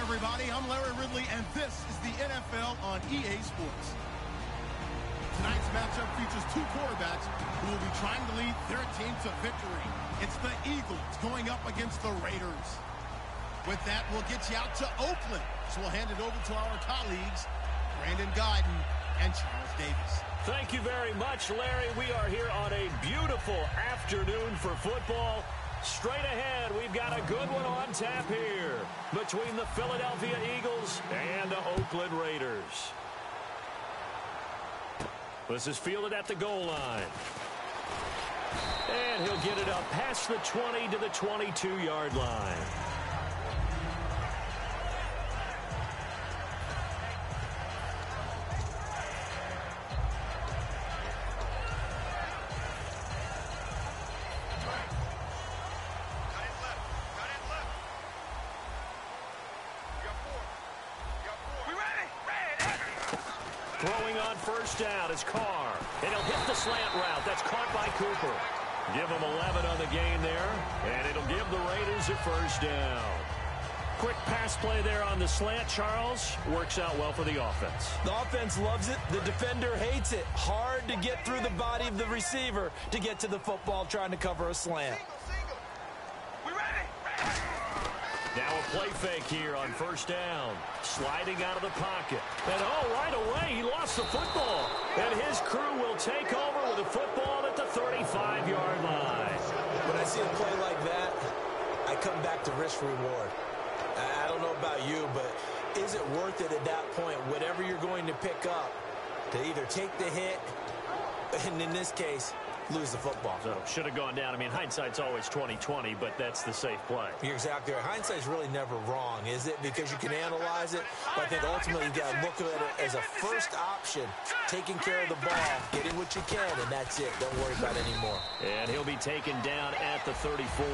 Everybody, I'm Larry Ridley, and this is the NFL on EA Sports. Tonight's matchup features two quarterbacks who will be trying to lead their team to victory. It's the Eagles going up against the Raiders. With that, we'll get you out to Oakland. So we'll hand it over to our colleagues, Brandon Guyton and Charles Davis. Thank you very much, Larry. We are here on a beautiful afternoon for football. Straight ahead, we've got a good one on tap here between the Philadelphia Eagles and the Oakland Raiders. This is fielded at the goal line. And he'll get it up past the 20 to the 22-yard line. Throwing on first down is Carr. And he'll hit the slant route. That's caught by Cooper. Give him 11 on the gain there. And it'll give the Raiders a first down. Quick pass play there on the slant, Charles. Works out well for the offense. The offense loves it. The defender hates it. Hard to get through the body of the receiver to get to the football trying to cover a slant. Now a play fake here on first down. Sliding out of the pocket. And right away, he lost the football. And his crew will take over with the football at the 35-yard line. When I see a play like that, I come back to risk-reward. I don't know about you, but is it worth it at that point, whatever you're going to pick up, to either take the hit, and in this case, lose the football? So should have gone down. I mean, hindsight's always 20/20, but that's the safe play. You're exactly right. Hindsight's really never wrong, is it? Because you can analyze it, but I think ultimately you got to look at it as a first option, taking care of the ball, getting what you can, and that's it. Don't worry about it anymore. And he'll be taken down at the 34.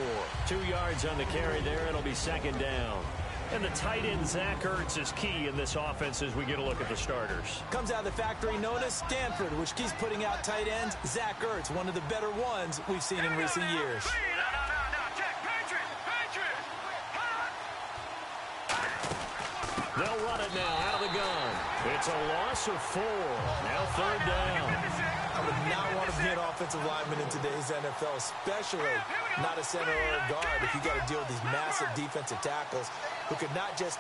2 yards on the carry there. It'll be second down. And the tight end, Zach Ertz, is key in this offense as we get a look at the starters. Comes out of the factory known as Stanford, which keeps putting out tight ends. Zach Ertz, one of the better ones we've seen in recent years. They'll run it now out of the gun. It's a loss of 4. Now third down. I would not want to be an offensive lineman in today's NFL, especially not a center or a guard if you got to deal with these massive defensive tackles who could not just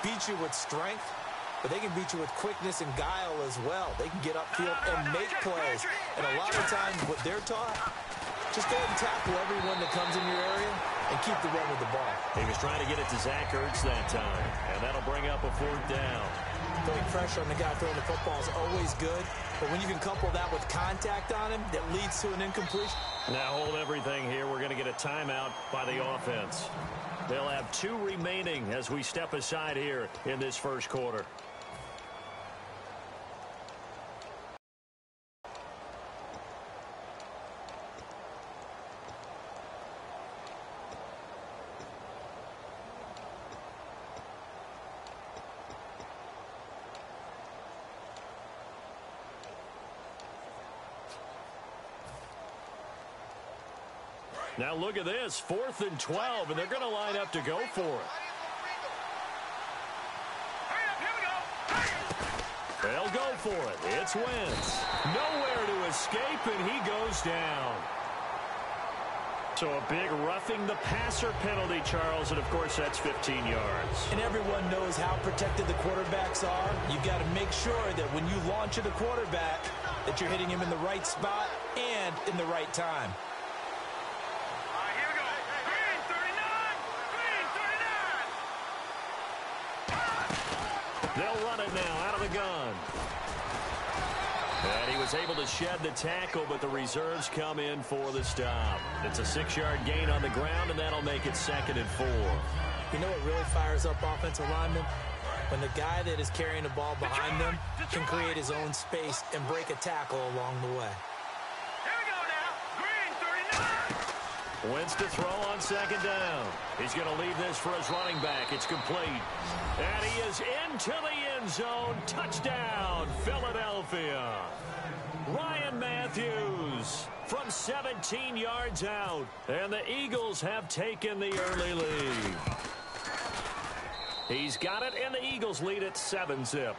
beat you with strength, but they can beat you with quickness and guile as well. They can get upfield and make plays. And a lot of times what they're taught, just go ahead and tackle everyone that comes in your area and keep the run with the ball. He was trying to get it to Zach Ertz that time, and that'll bring up a fourth down. Putting pressure on the guy throwing the football is always good, but when you can couple that with contact on him, that leads to an incompletion. Now hold everything here. We're going to get a timeout by the offense. They'll have 2 remaining as we step aside here in this first quarter. Now look at this, 4th and 12, and they're going to line up to go for it. They'll go for it. It's Wentz. Nowhere to escape, and he goes down. So a big roughing the passer penalty, Charles, and of course that's 15 yards. And everyone knows how protected the quarterbacks are. You've got to make sure that when you launch at a quarterback, that you're hitting him in the right spot and in the right time. They'll run it now out of the gun. And he was able to shed the tackle, but the reserves come in for the stop. It's a 6-yard gain on the ground, and that'll make it 2nd and 4. You know what really fires up offensive linemen? When the guy that is carrying the ball behind them can create his own space and break a tackle along the way. Wentz to throw on 2nd down. He's going to leave this for his running back. It's complete. And he is into the end zone. Touchdown, Philadelphia. Ryan Matthews from 17 yards out. And the Eagles have taken the early lead. He's got it, and the Eagles lead at 7-zip.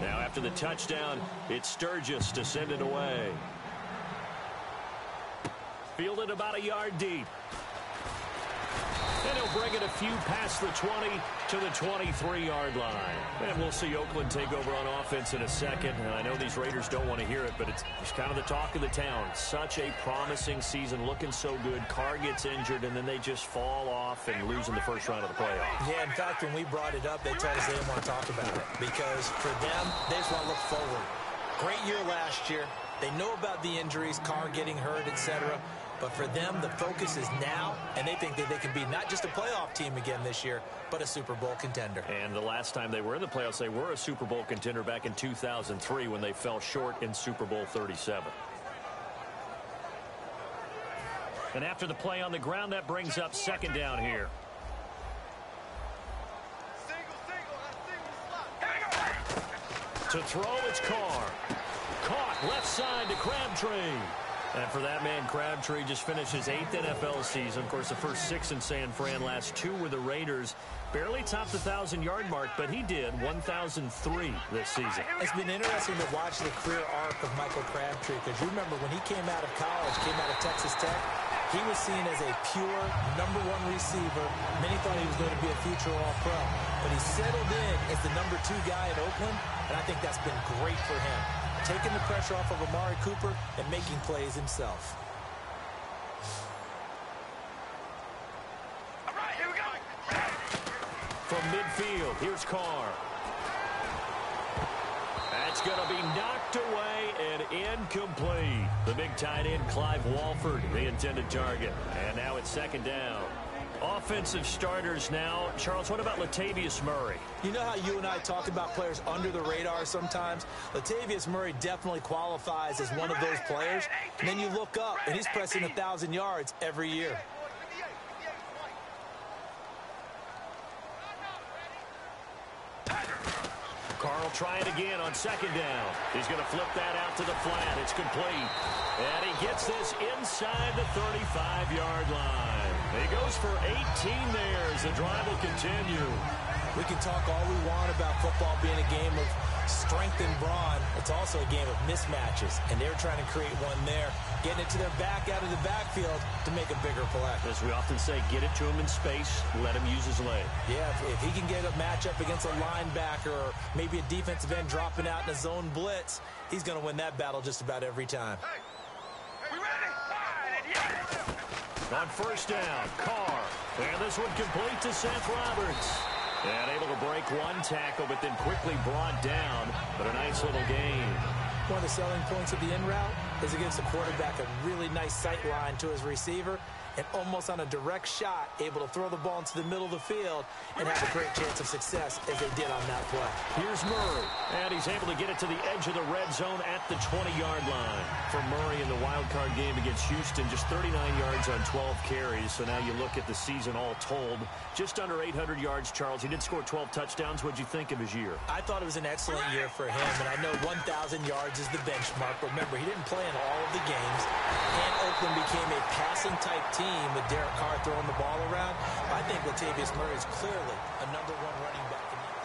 After the touchdown, it's Sturgis to send it away. Fielded about a yard deep. And he'll bring it a few past the 20 to the 23-yard line. And we'll see Oakland take over on offense in a second. And I know these Raiders don't want to hear it, but it's kind of the talk of the town. Such a promising season, looking so good. Carr gets injured, and then they just fall off and lose in the first round of the playoffs. Yeah, in fact, when we brought it up, they told us they didn't want to talk about it. Because for them, they just want to look forward. Great year last year. They know about the injuries, Carr getting hurt, etc. But for them, the focus is now, and they think that they can be not just a playoff team again this year, but a Super Bowl contender. And the last time they were in the playoffs, they were a Super Bowl contender back in 2003 when they fell short in Super Bowl 37. And after the play on the ground, that brings up second down here. To throw, it's Carr. Caught left side to Crabtree. And for that man, Crabtree just finished his 8th NFL season. Of course, the first 6 in San Fran, last 2 were the Raiders. Barely topped the 1,000-yard mark, but he did 1,003 this season. It's been interesting to watch the career arc of Michael Crabtree, because you remember when he came out of college, came out of Texas Tech, he was seen as a pure #1 receiver. Many thought he was going to be a future All-Pro. But he settled in as the #2 guy at Oakland, and I think that's been great for him. Taking the pressure off of Amari Cooper and making plays himself. All right, here we go. From midfield, here's Carr. That's going to be knocked away and incomplete. The big tight end, Clive Walford, the intended target. And now it's second down. Offensive starters now. Charles, what about Latavius Murray? You know how you and I talk about players under the radar sometimes? Latavius Murray definitely qualifies as one of those players. And then you look up, and he's pressing 1,000 yards every year. Carl trying again on second down. He's going to flip that out to the flat. It's complete. And he gets this inside the 35-yard line. He goes for 18 there as the drive will continue. We can talk all we want about football being a game of strength and brawn. It's also a game of mismatches, and they're trying to create one there, getting it to their back out of the backfield to make a bigger play. As we often say, get it to him in space, let him use his leg. Yeah, if he can get a matchup against a linebacker or maybe a defensive end dropping out in a zone blitz, he's going to win that battle just about every time. We ready? On first down, Carr. And this one complete to Seth Roberts. And able to break one tackle, but then quickly brought down. But a nice little gain. One of the selling points of the in-route is it gives the quarterback a really nice sight line to his receiver, and almost on a direct shot, able to throw the ball into the middle of the field and have a great chance of success as they did on that play. Here's Murray, and he's able to get it to the edge of the red zone at the 20-yard line. For Murray in the wild card game against Houston, just 39 yards on 12 carries. So now you look at the season all told, just under 800 yards, Charles. He did score 12 touchdowns. What'd you think of his year? I thought it was an excellent year for him, and I know 1,000 yards is the benchmark. But remember, he didn't play in all of the games, and Oakland became a passing-type team with Derek Carr throwing the ball around. I think Latavius Murray is clearly a #1 running back in the league.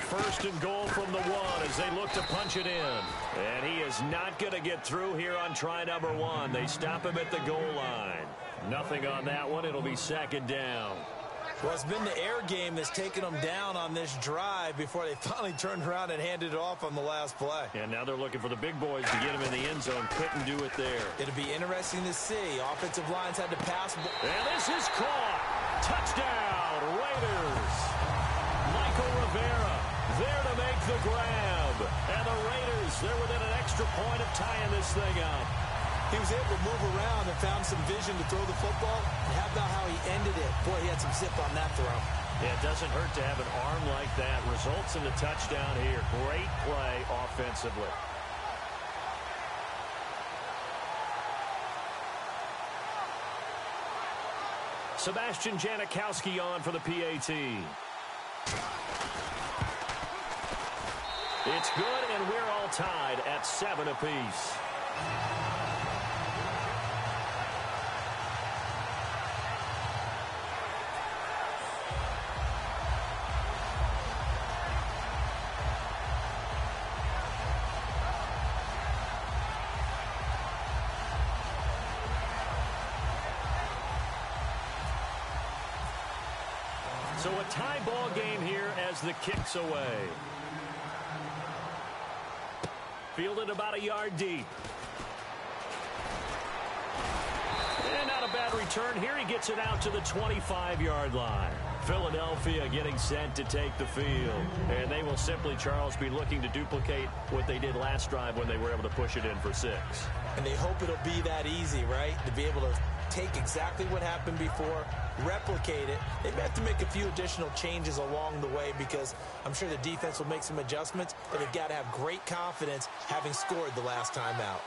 First and goal from the 1 as they look to punch it in. And he is not going to get through here on try number 1. They stop him at the goal line. Nothing on that one. It'll be second down. Well, it's been the air game that's taken them down on this drive before they finally turned around and handed it off on the last play. And now they're looking for the big boys to get him in the end zone. Couldn't do it there. It'll be interesting to see. Offensive lines had to pass. And this is caught. Touchdown, Raiders. Michael Rivera there to make the grab. And the Raiders, they're within an extra point of tying this thing up. He was able to move around and found some vision to throw the football. And how about how he ended it? Boy, he had some zip on that throw. Yeah, it doesn't hurt to have an arm like that. Results in the touchdown here. Great play offensively. Sebastian Janikowski on for the PAT. It's good, and we're all tied at 7 apiece. So a tie ball game here as the kick's away. Fielded about a yard deep. And not a bad return here. He gets it out to the 25-yard line. Philadelphia getting set to take the field. And they will simply, Charles, be looking to duplicate what they did last drive when they were able to push it in for 6. And they hope it'll be that easy, right? To be able to take exactly what happened before, replicate it. They may have to make a few additional changes along the way because I'm sure the defense will make some adjustments, but they've got to have great confidence having scored the last time out.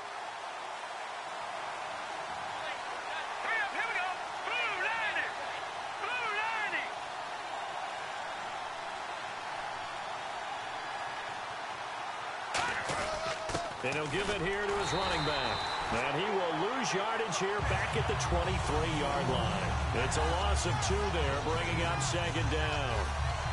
And he'll give it here to his running back. And he will lose yardage here back at the 23-yard line. It's a loss of 2 there, bringing up 2nd down.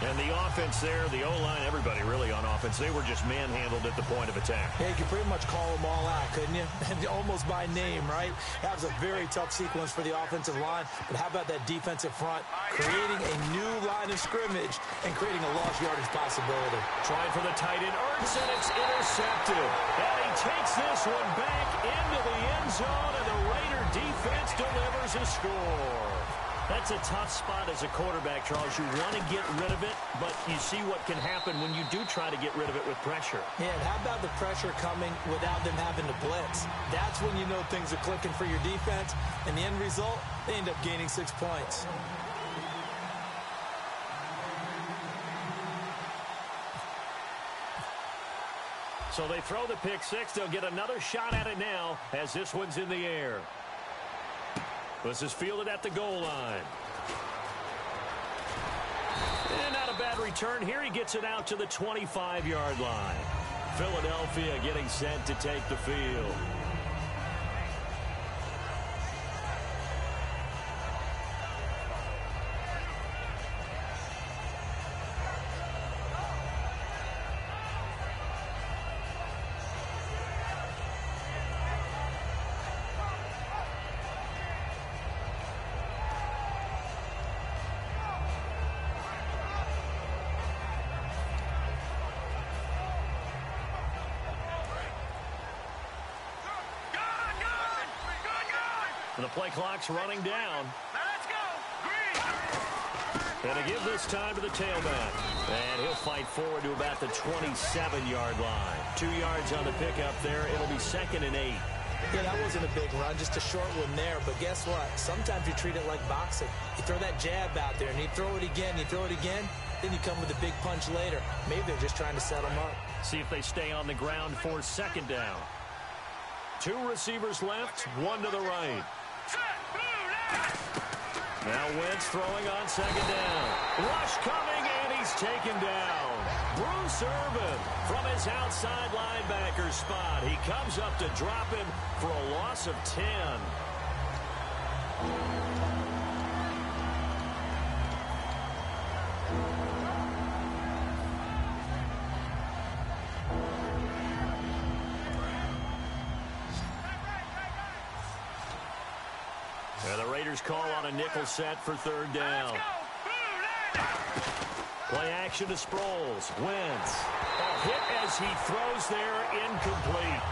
And the offense there, the O-line, everybody really on offense, they were just manhandled at the point of attack. Yeah, you could pretty much call them all out, couldn't you? Almost by name, right? That was a very tough sequence for the offensive line. But how about that defensive front creating a new line of scrimmage and creating a lost yardage possibility? Trying for the tight end, Ertz, and it's intercepted. And he takes this one back into the end zone, and the Raider defense delivers a score. That's a tough spot as a quarterback, Charles. You want to get rid of it, but you see what can happen when you do try to get rid of it with pressure. Yeah, and how about the pressure coming without them having to blitz? That's when you know things are clicking for your defense, and the end result, they end up gaining 6 points. So they throw the pick 6. They'll get another shot at it now as this one's in the air. This is fielded at the goal line. And not a bad return here. He gets it out to the 25-yard line. Philadelphia getting set to take the field. And the play clock's running down. Now let's go. Green. And to give this time to the tailback. And he'll fight forward to about the 27-yard line. 2 yards on the pickup there. It'll be 2nd and 8. Yeah, that wasn't a big run, just a short one there. But guess what? Sometimes you treat it like boxing. You throw that jab out there, and you throw it again, then you come with a big punch later. Maybe they're just trying to set them up. See if they stay on the ground for 2nd down. 2 receivers left, 1 to the right. Now Wentz throwing on 2nd down. Rush coming, and he's taken down. Bruce Irvin from his outside linebacker spot. He comes up to drop him for a loss of 10. And the Raiders call on a nickel set for 3rd down. Play action to Sproles. Wentz. A hit as he throws there, incomplete.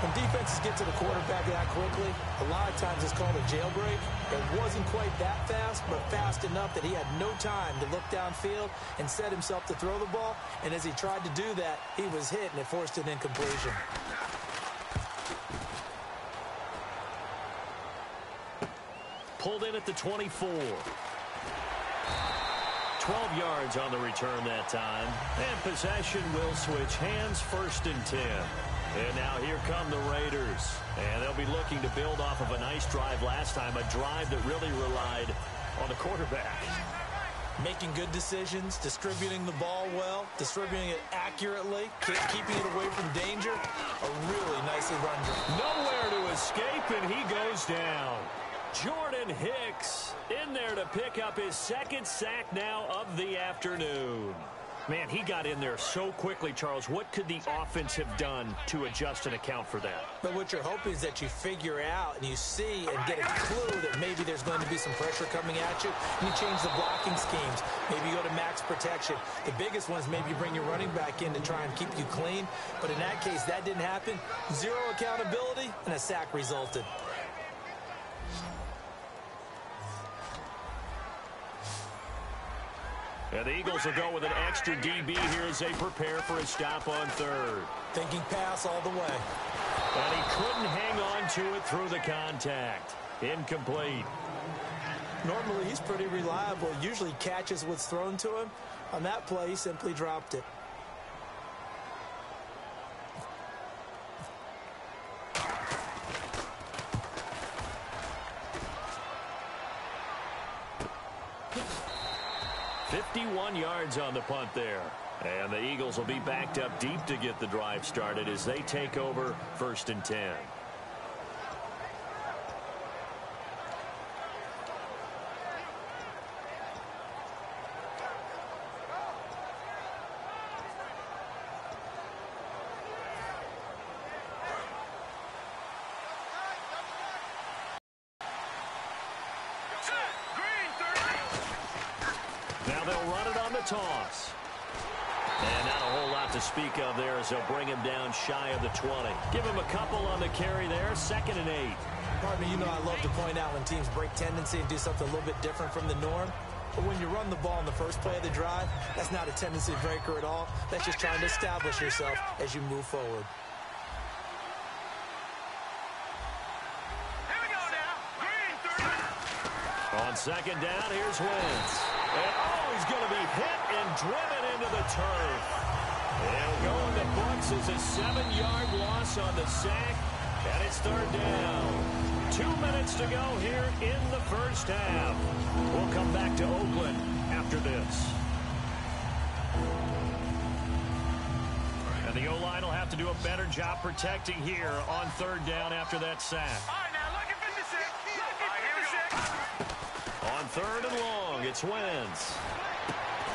When defenses get to the quarterback that quickly, a lot of times it's called a jailbreak. It wasn't quite that fast, but fast enough that he had no time to look downfield and set himself to throw the ball. And as he tried to do that, he was hit, and it forced an incompletion. Pulled in at the 24. 12 yards on the return that time. And possession will switch hands, 1st and 10. And now here come the Raiders. And they'll be looking to build off of a nice drive last time, a drive that really relied on the quarterback. Making good decisions, distributing the ball well, distributing it accurately, keeping it away from danger. A really nicely run drive. Nowhere to escape, and he goes down. Jordan Hicks in there to pick up his 2nd sack now of the afternoon. Man, he got in there so quickly, Charles. What could the offense have done to adjust and account for that? But what you're hoping is that you figure out and you see and get a clue that maybe there's going to be some pressure coming at you, and you change the blocking schemes. Maybe you go to max protection. The biggest one is maybe you bring your running back in to try and keep you clean. But in that case, that didn't happen. 0 accountability, and a sack resulted. And the Eagles will go with an extra DB here as they prepare for a stop on third. Thinking pass all the way. And he couldn't hang on to it through the contact. Incomplete. Normally, he's pretty reliable. Usually catches what's thrown to him. On that play, he simply dropped it. .51 yards on the punt there. And the Eagles will be backed up deep to get the drive started as they take over 1st and 10. Now they'll run it on the toss. And not a whole lot to speak of there as they'll bring him down shy of the 20. Give him a couple on the carry there. 2nd and 8. Partner, you know I love to point out when teams break tendency and do something a little bit different from the norm. But when you run the ball in the first play of the drive, that's not a tendency breaker at all. That's just trying to establish yourself as you move forward. Here we go now. Green 30. On 2nd down, here's Wentz. And he's going to be hit and driven into the turf. It'll go in the books as a 7-yard loss on the sack. And it's 3rd down. 2 minutes to go here in the first half. We'll come back to Oakland after this. And the O-line will have to do a better job protecting here on 3rd down after that sack. All right, now look at 56. Look at 56. On 3rd and long, it's Wentz.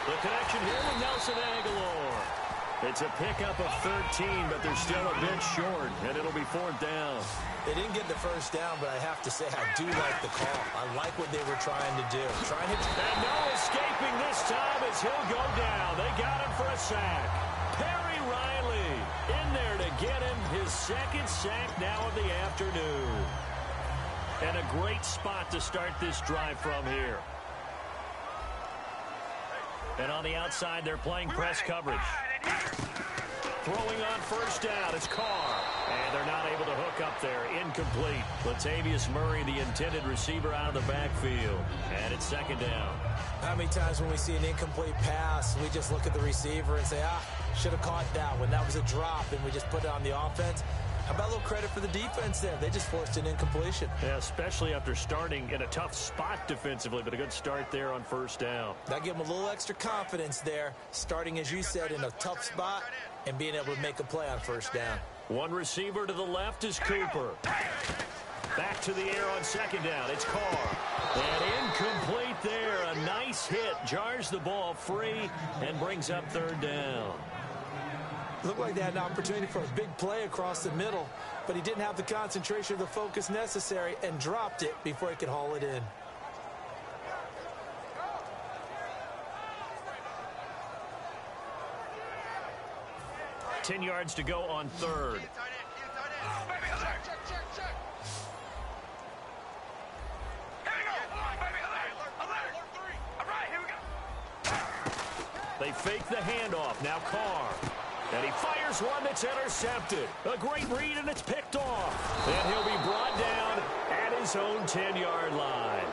The connection here with Nelson Aguilar. It's a pickup of 13, but they're still a bit short, and it'll be 4th down. They didn't get the first down, but I have to say I do like the call. I like what they were trying to do. And no escaping this time as he'll go down. They got him for a sack. Perry Riley in there to get him his 2nd sack now of the afternoon. And a great spot to start this drive from here. And on the outside, they're playing press coverage. Throwing on 1st down, it's Carr. And they're not able to hook up there. Incomplete. Latavius Murray, the intended receiver, out of the backfield. And it's 2nd down. How many times when we see an incomplete pass, we just look at the receiver and say, should have caught that one. That was a drop, and we just put it on the offense. How about a little credit for the defense there? They just forced an incompletion. Yeah, especially after starting in a tough spot defensively, but a good start there on 1st down. That gave them a little extra confidence there, starting, as you said, in a tough spot and being able to make a play on 1st down. One receiver to the left is Cooper. Back to the air on 2nd down. It's Carr. And incomplete there. A nice hit. Jars the ball free and brings up 3rd down. Looked like they had an opportunity for a big play across the middle, but he didn't have the concentration or the focus necessary and dropped it before he could haul it in. Ten yards to go on 3rd. They fake the handoff. Now Carr. And he fires one that's intercepted. A great read, and it's picked off. And he'll be brought down at his own 10-yard line.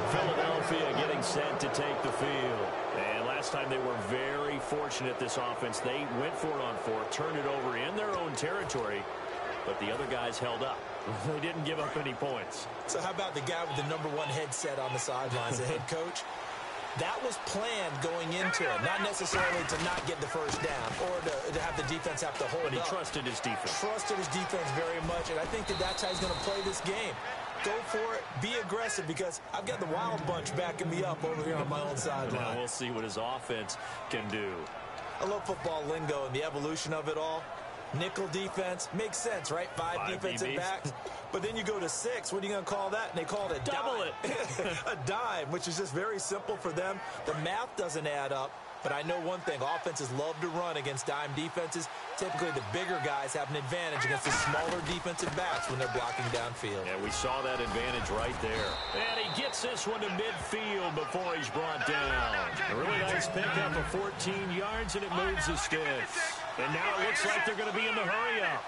Philadelphia getting set to take the field. And last time they were very fortunate, this offense. They went for it on 4th, turned it over in their own territory, but the other guys held up. They didn't give up any points. So how about the guy with the #1 headset on the sidelines, the head coach? That was planned going into it, not necessarily to not get the first down or to have the defense have to hold up. But he trusted his defense. Trusted his defense very much, and I think that's how he's going to play this game. Go for it, be aggressive, because I've got the wild bunch backing me up over here on my own sideline. Now we'll see what his offense can do. I love football lingo and the evolution of it all. Nickel defense makes sense, right? Five defensive backs. But then you go to 6. What are you going to call that? And they call it a double dime. A dime, which is just very simple for them. The math doesn't add up, But I know one thing, offenses love to run against dime defenses. Typically, the bigger guys have an advantage against the smaller defensive backs when they're blocking downfield. Yeah, we saw that advantage right there. And he gets this one to midfield before he's brought down. A really nice pickup of 14 yards, and it moves the sticks. And now it looks like they're going to be in the hurry-up.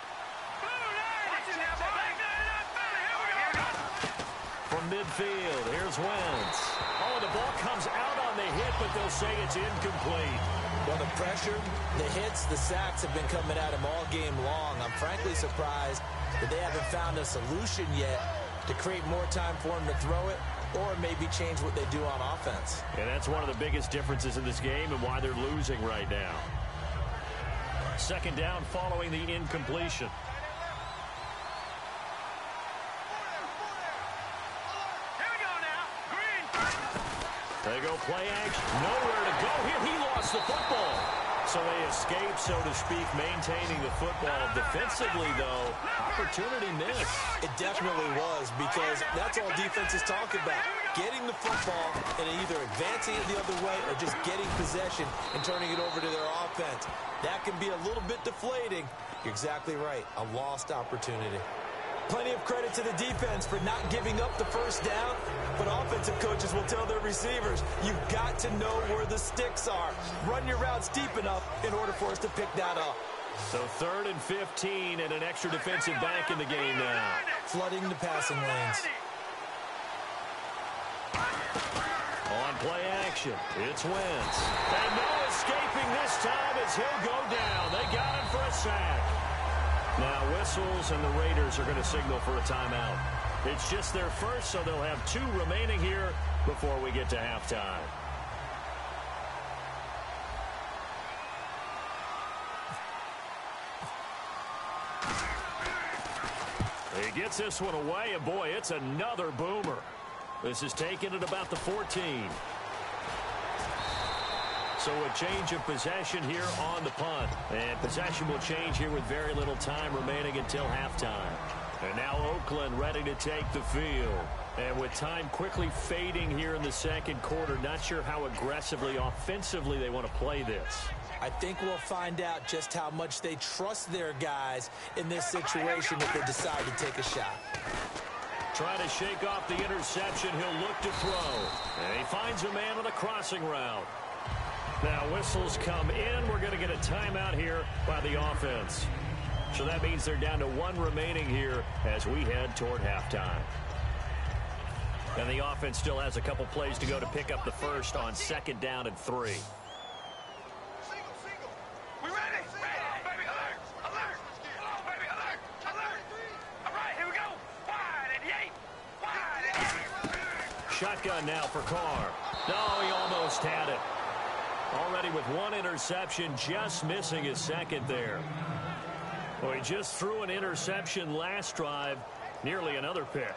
From midfield, here's Wentz. Oh, the ball comes out on the hit, but they'll say it's incomplete. Well, the pressure, the hits, the sacks have been coming at him all game long. I'm frankly surprised that they haven't found a solution yet to create more time for him to throw it or maybe change what they do on offense. And that's one of the biggest differences in this game and why they're losing right now. Second down following the incompletion. They go play action. Nowhere to go here. He lost the football. So they escape, so to speak, maintaining the football. Defensively, though, opportunity missed. It definitely was, because that's all defenses talk about. Getting the football and either advancing it the other way or just getting possession and turning it over to their offense. That can be a little bit deflating. You're exactly right. A lost opportunity. Plenty of credit to the defense for not giving up the first down, but offensive coaches will tell their receivers, you've got to know where the sticks are. Run your routes deep enough in order for us to pick that up. So 3rd and 15 and an extra defensive back in the game now. Flooding the passing lanes. On play action, it's Wentz. And no escaping this time as he'll go down. They got him for a sack. Now whistles and the Raiders are going to signal for a timeout. It's just their first, so they'll have 2 remaining here before we get to halftime. He gets this one away, and boy, it's another boomer. This is taken at about the 14. So a change of possession here on the punt. And possession will change here with very little time remaining until halftime. And now Oakland ready to take the field. And with time quickly fading here in the second quarter, not sure how aggressively, offensively they want to play this. I think we'll find out just how much they trust their guys in this situation if they decide to take a shot. Trying to shake off the interception, he'll look to throw. And he finds a man on a crossing route. Now whistles come in. We're going to get a timeout here by the offense. So that means they're down to 1 remaining here as we head toward halftime. And the offense still has a couple plays to go to pick up the first on 2nd down and 3. We ready? Baby, alert! Alert! Come on, baby, alert! Alert! All right, here we go. Wide and yay! Wide and yay! Shotgun now for Carr. No, he almost had it. Already with 1 interception, just missing his 2nd there. Well, he just threw an interception last drive, nearly another pick.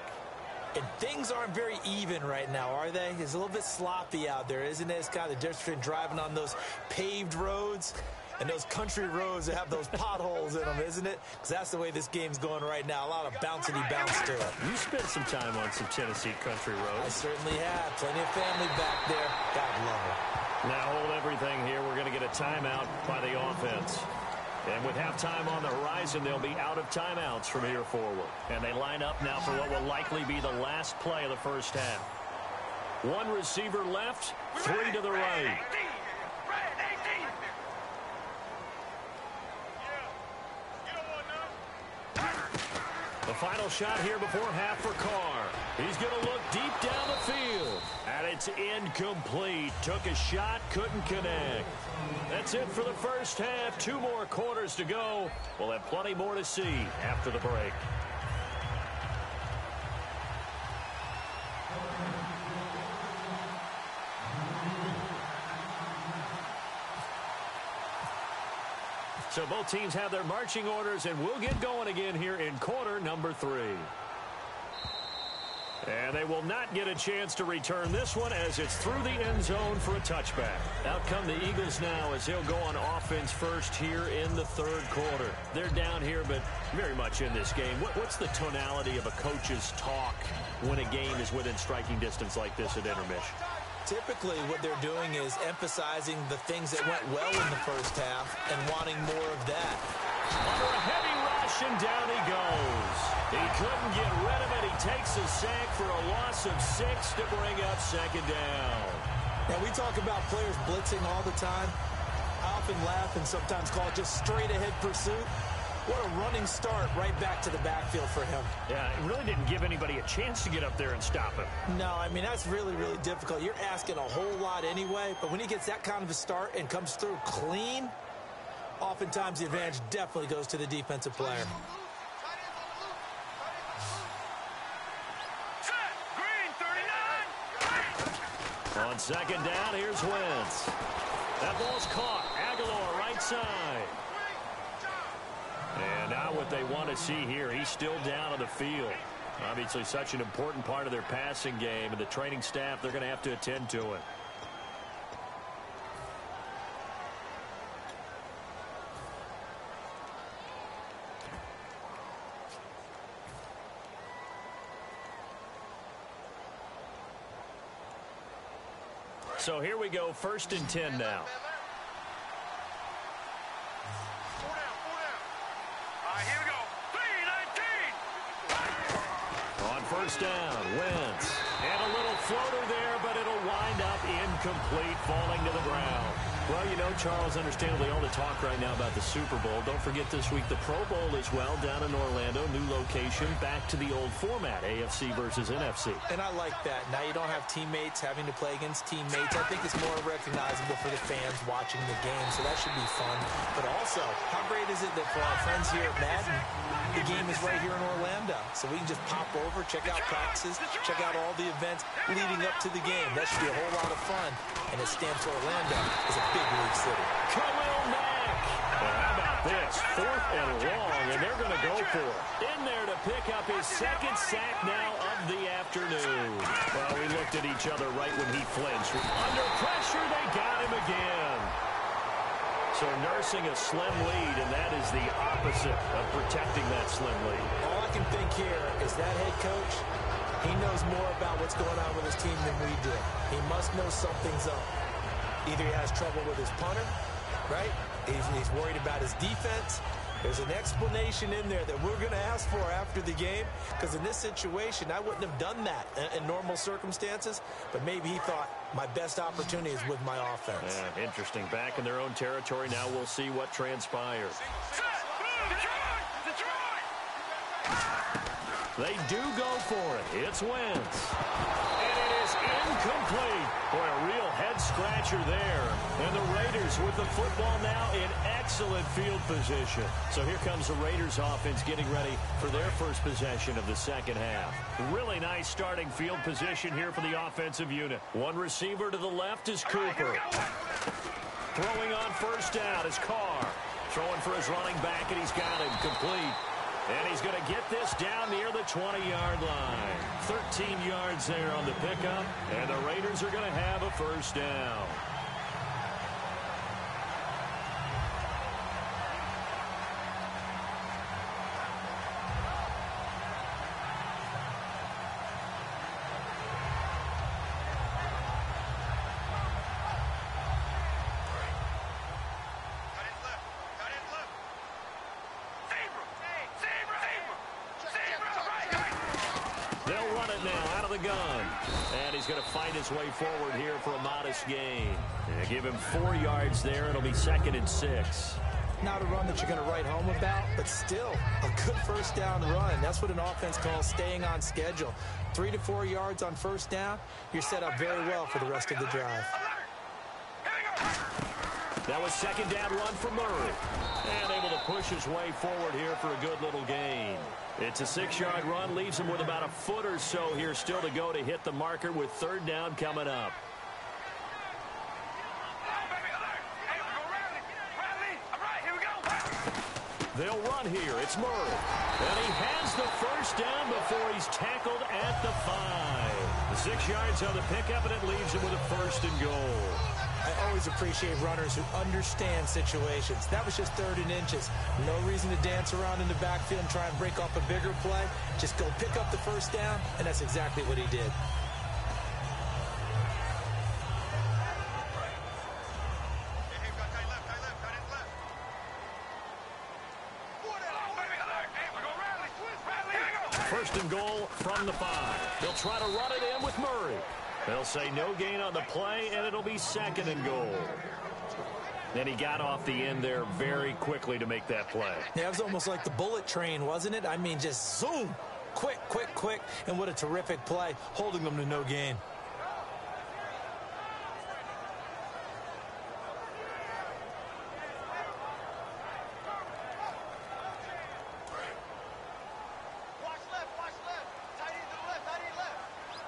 And things aren't very even right now, are they? It's a little bit sloppy out there, isn't it? It's kind of the difference between driving on those paved roads and those country roads that have those potholes in them, isn't it? Because that's the way this game's going right now. A lot of bouncy bounce to it. You spent some time on some Tennessee country roads. I certainly have. Plenty of family back there. God love it. Now hold everything here. We're going to get a timeout by the offense. And with halftime on the horizon, they'll be out of timeouts from here forward. And they line up now for what will likely be the last play of the first half. 1 receiver left, 3 to the right. The final shot here before half for Carr. He's going to look deep down the field. And it's incomplete. Took a shot, couldn't connect. That's it for the first half. 2 more quarters to go. We'll have plenty more to see after the break. So both teams have their marching orders, and we'll get going again here in quarter number 3. And they will not get a chance to return this one as it's through the end zone for a touchback. Out come the Eagles now as they'll go on offense first here in the 3rd quarter. They're down here, but very much in this game. What's the tonality of a coach's talk when a game is within striking distance like this at intermission? Typically, what they're doing is emphasizing the things that went well in the first half and wanting more of that. Under a heavy rush, and down he goes. He couldn't get rid of it. He takes a sack for a loss of 6 to bring up second down. Now, we talk about players blitzing all the time. I often laugh and sometimes call it just straight-ahead pursuit. What a running start right back to the backfield for him. Yeah, it really didn't give anybody a chance to get up there and stop him. No, I mean, that's really, really difficult. You're asking a whole lot anyway, but when he gets that kind of a start and comes through clean, oftentimes the advantage definitely goes to the defensive player. On second down, here's Wentz. That ball's caught. Aguilar, right side. And now what they want to see here, he's still down on the field. Obviously such an important part of their passing game, and the training staff, they're going to have to attend to it. So here we go, 1st and 10 now. Here we go. 3-19. On 1st down, Wentz. And a little floater there, but it'll wind up incomplete, falling to the ground. Well, you know, Charles, understandably, all the talk right now about the Super Bowl. Don't forget this week the Pro Bowl as well down in Orlando. New location, back to the old format, AFC versus NFC. And I like that. Now you don't have teammates having to play against teammates. I think it's more recognizable for the fans watching the game, so that should be fun. But also, how great is it that for our friends here at Madden, the game is right here in Orlando, so we can just pop over, check out practices, check out all the events leading up to the game. That should be a whole lot of fun, and it stamps Orlando as a big league city. Khalil Mack. Well, how about this? 4th and long, and they're going to go for it. In there to pick up his 2nd sack now of the afternoon. Well, we looked at each other right when he flinched. Under pressure, they got him again. So nursing a slim lead, and that is the opposite of protecting that slim lead. All I can think here is that head coach, he knows more about what's going on with his team than we do. He must know something's up. Either he has trouble with his punter, right? He's worried about his defense. There's an explanation in there that we're going to ask for after the game, because in this situation, I wouldn't have done that in normal circumstances, but maybe he thought my best opportunity is with my offense. Yeah, interesting. Back in their own territory. Now we'll see what transpires. They do go for it. It's Wentz. And it is incomplete. Boy, a real head-scratcher there. And the Raiders with the football now in excellent field position. So here comes the Raiders offense getting ready for their first possession of the second half. Really nice starting field position here for the offensive unit. One receiver to the left is Cooper. Throwing on 1st down is Carr. Throwing for his running back, and he's got him complete. And he's going to get this down near the 20-yard line. 13 yards there on the pickup, and the Raiders are going to have a 1st down. Gun. And he's going to fight his way forward here for a modest gain. And give him 4 yards there. It'll be 2nd and 6. Not a run that you're going to write home about, but still a good 1st down run. That's what an offense calls staying on schedule. 3 to 4 yards on 1st down, you're set up very well for the rest of the drive. That was 2nd down run for Murray. And able to push his way forward here for a good little gain. It's a 6-yard run, leaves him with about a foot or so here still to go to hit the marker with 3rd down coming up. They'll run here. It's Murray. And he has the 1st down before he's tackled at the 5. The 6 yards on the pickup, and it leaves him with a 1st and goal. I always appreciate runners who understand situations. That was just 3rd and inches. No reason to dance around in the backfield and try and break off a bigger play. Just go pick up the 1st down, and that's exactly what he did. first and goal from the 5. They'll try to run it in with Murray. They'll say no gain on the play, and it'll be second and goal. Then he got off the end there very quickly to make that play. Yeah, it was almost like the bullet train, wasn't it? I mean, just zoom. Quick, quick, quick. And what a terrific play, holding them to no gain.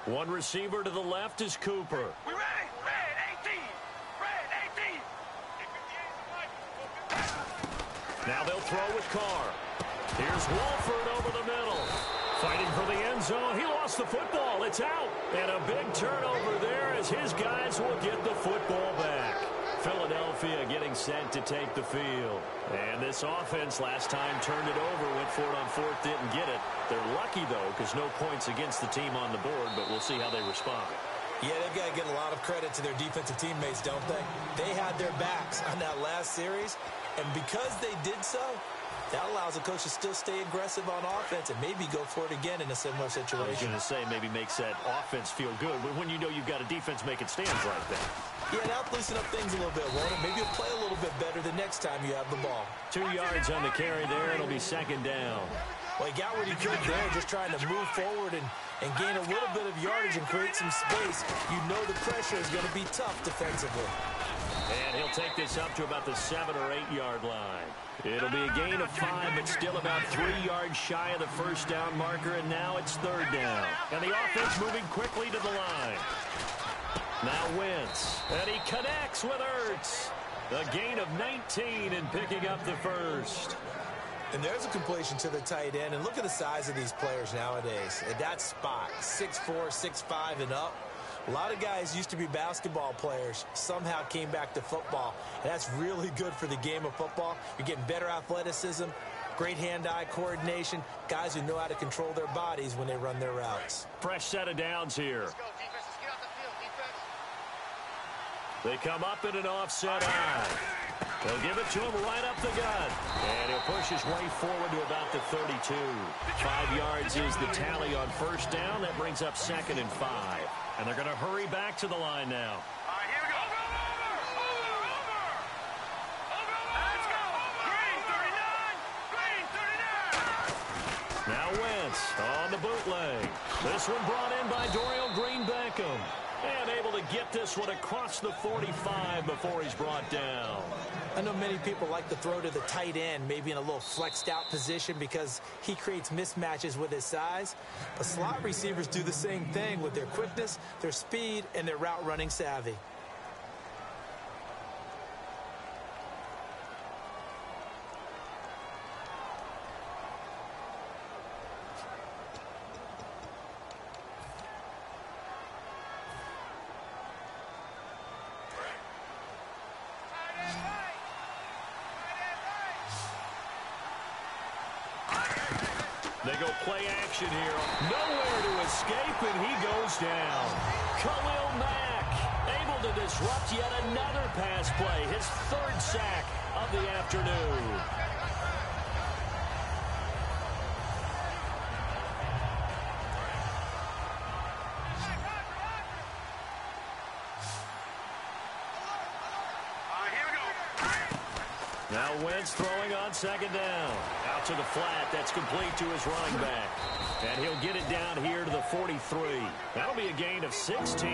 One receiver to the left is Cooper. We ready? Red 18. Red 18. Now they'll throw with Carr. Here's Wolford over the middle. Fighting for the end zone. He lost the football. It's out. And a big turnover there as his guys will get the football back. Philadelphia getting set to take the field. And this offense last time turned it over, went for it on fourth, didn't get it. They're lucky, though, because no points against the team on the board, but we'll see how they respond. Yeah, they've got to get a lot of credit to their defensive teammates, don't they? They had their backs on that last series, and because they did so, that allows the coach to still stay aggressive on offense and maybe go for it again in a similar situation. I was going to say maybe makes that offense feel good when you know you've got a defense making stands like that. Yeah, that'll loosen up things a little bit, won't it? Maybe you'll play a little bit better the next time you have the ball. 2 yards on the carry there. It'll be second down. Well, he got what he could there, just trying to move forward and gain a little bit of yardage and create some space. You know the pressure is going to be tough defensively. And he'll take this up to about the 7 or 8 yard line. It'll be a gain of 5, but still about 3 yards shy of the first down marker, and now it's third down. And the offense moving quickly to the line. Now Wentz, and he connects with Ertz. A gain of 19 and picking up the first. And there's a completion to the tight end. And look at the size of these players nowadays. At that spot, 6'4", 6'5", and up. A lot of guys used to be basketball players, somehow came back to football. And that's really good for the game of football. You're getting better athleticism, great hand-eye coordination, guys who know how to control their bodies when they run their routes. Fresh set of downs here. Let's go, defense. Let's get off the field, defense. They come up in an offset eye. They'll give it to him right up the gut. And he'll push his way forward to about the 32. 5 yards is the tally on first down. That brings up second and 5. And they're going to hurry back to the line now. All right, here we go. Over. Let's go. Green 39. Green 39. Now Wentz on the bootleg. This one brought in by Dorial Green-Beckham. And able to get this one across the 45 before he's brought down. I know many people like to throw to the tight end, maybe in a little flexed out position because he creates mismatches with his size. But slot receivers do the same thing with their quickness, their speed, and their route running savvy. They go play action here. Nowhere to escape, and he goes down. Khalil Mack able to disrupt yet another pass play. His third sack of the afternoon. Now Wentz throwing on second down. Out to the flat. That's complete to his running back. And he'll get it down here to the 43. That'll be a gain of 16.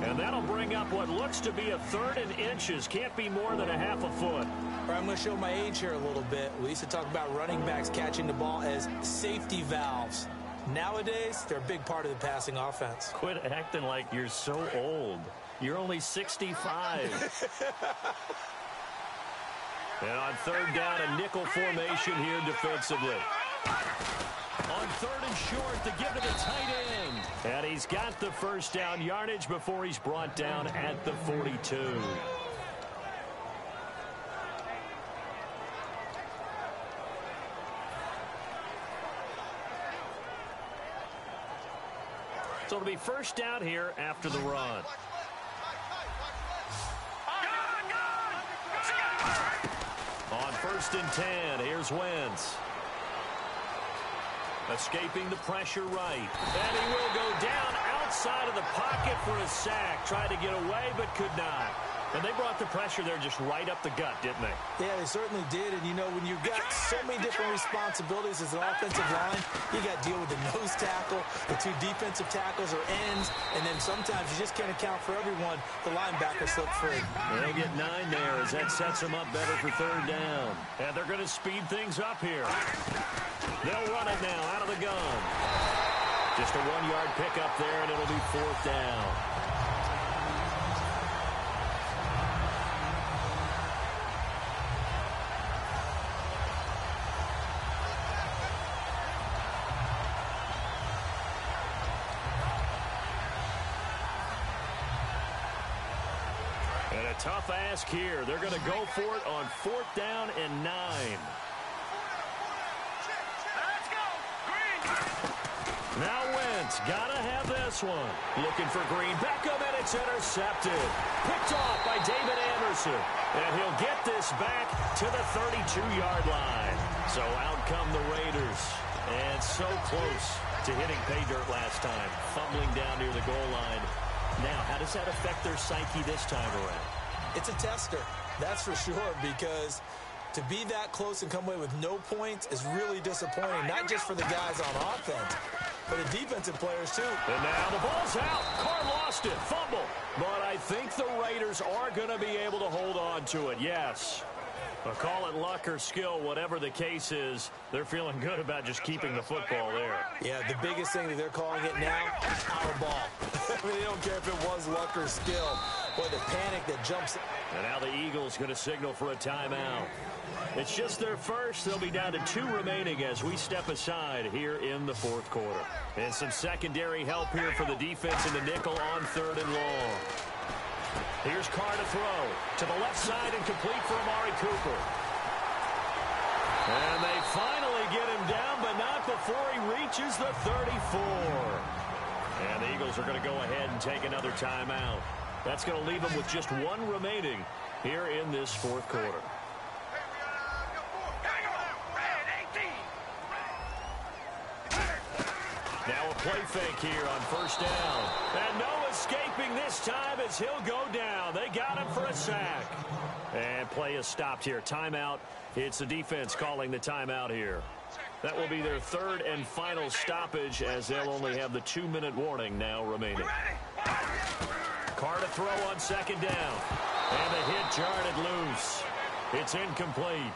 And that'll bring up what looks to be a third and inches. Can't be more than a half a foot. I'm going to show my age here a little bit. We used to talk about running backs catching the ball as safety valves. Nowadays, they're a big part of the passing offense. Quit acting like you're so old. You're only 65. And on third down, a nickel formation here defensively. On third and short to give to the tight end. And he's got the first down yardage before he's brought down at the 42. So it'll be first down here after the run. On first and 10, here's Wentz. Escaping the pressure right. And he will go down outside of the pocket for a sack. Tried to get away, but could not. And they brought the pressure there just right up the gut, didn't they? Yeah, they certainly did. And, you know, when you've got so many different responsibilities as an offensive line, you got to deal with the nose tackle, the two defensive tackles or ends, and then sometimes you just can't account for everyone. The linebacker slipped free. They'll get 9 there as that sets them up better for third down. And they're going to speed things up here. They'll run it now out of the gun. Just a 1-yard pickup there, and it'll be fourth down. And a tough ask here. They're going to go for it on fourth down and 9. Let's go. Green. Now Wentz, gotta have this one. Looking for Green. Beckham, and it's intercepted. Picked off by David Anderson. And he'll get this back to the 32-yard line. So out come the Raiders. And so close to hitting pay dirt last time. Fumbling down near the goal line. Now, how does that affect their psyche this time around? It's a tester, that's for sure, because to be that close and come away with no points is really disappointing, not just for the guys on offense, but the defensive players, too. And now the ball's out. Carr lost it. Fumble. But I think the Raiders are going to be able to hold on to it, yes. But call it luck or skill, whatever the case is, they're feeling good about just keeping the football there. Yeah, the biggest thing that they're calling it now, our ball. I mean, they don't care if it was luck or skill. Boy, the panic that jumps. And now the Eagles going to signal for a timeout. It's just their first. They'll be down to 2 remaining as we step aside here in the fourth quarter. And some secondary help here for the defense in the nickel on third and long. Here's Carr to throw. To the left side and complete for Amari Cooper. And they finally get him down, but not before he reaches the 34. And the Eagles are going to go ahead and take another timeout. That's going to leave them with just 1 remaining here in this fourth quarter. Now a play fake here on first down. And no escaping this time as he'll go down. They got him for a sack. And play is stopped here. Timeout. It's the defense calling the timeout here. That will be their third and final stoppage as they'll only have the 2-minute warning now remaining. Carr to throw on second down. And the hit jarred loose. It's incomplete.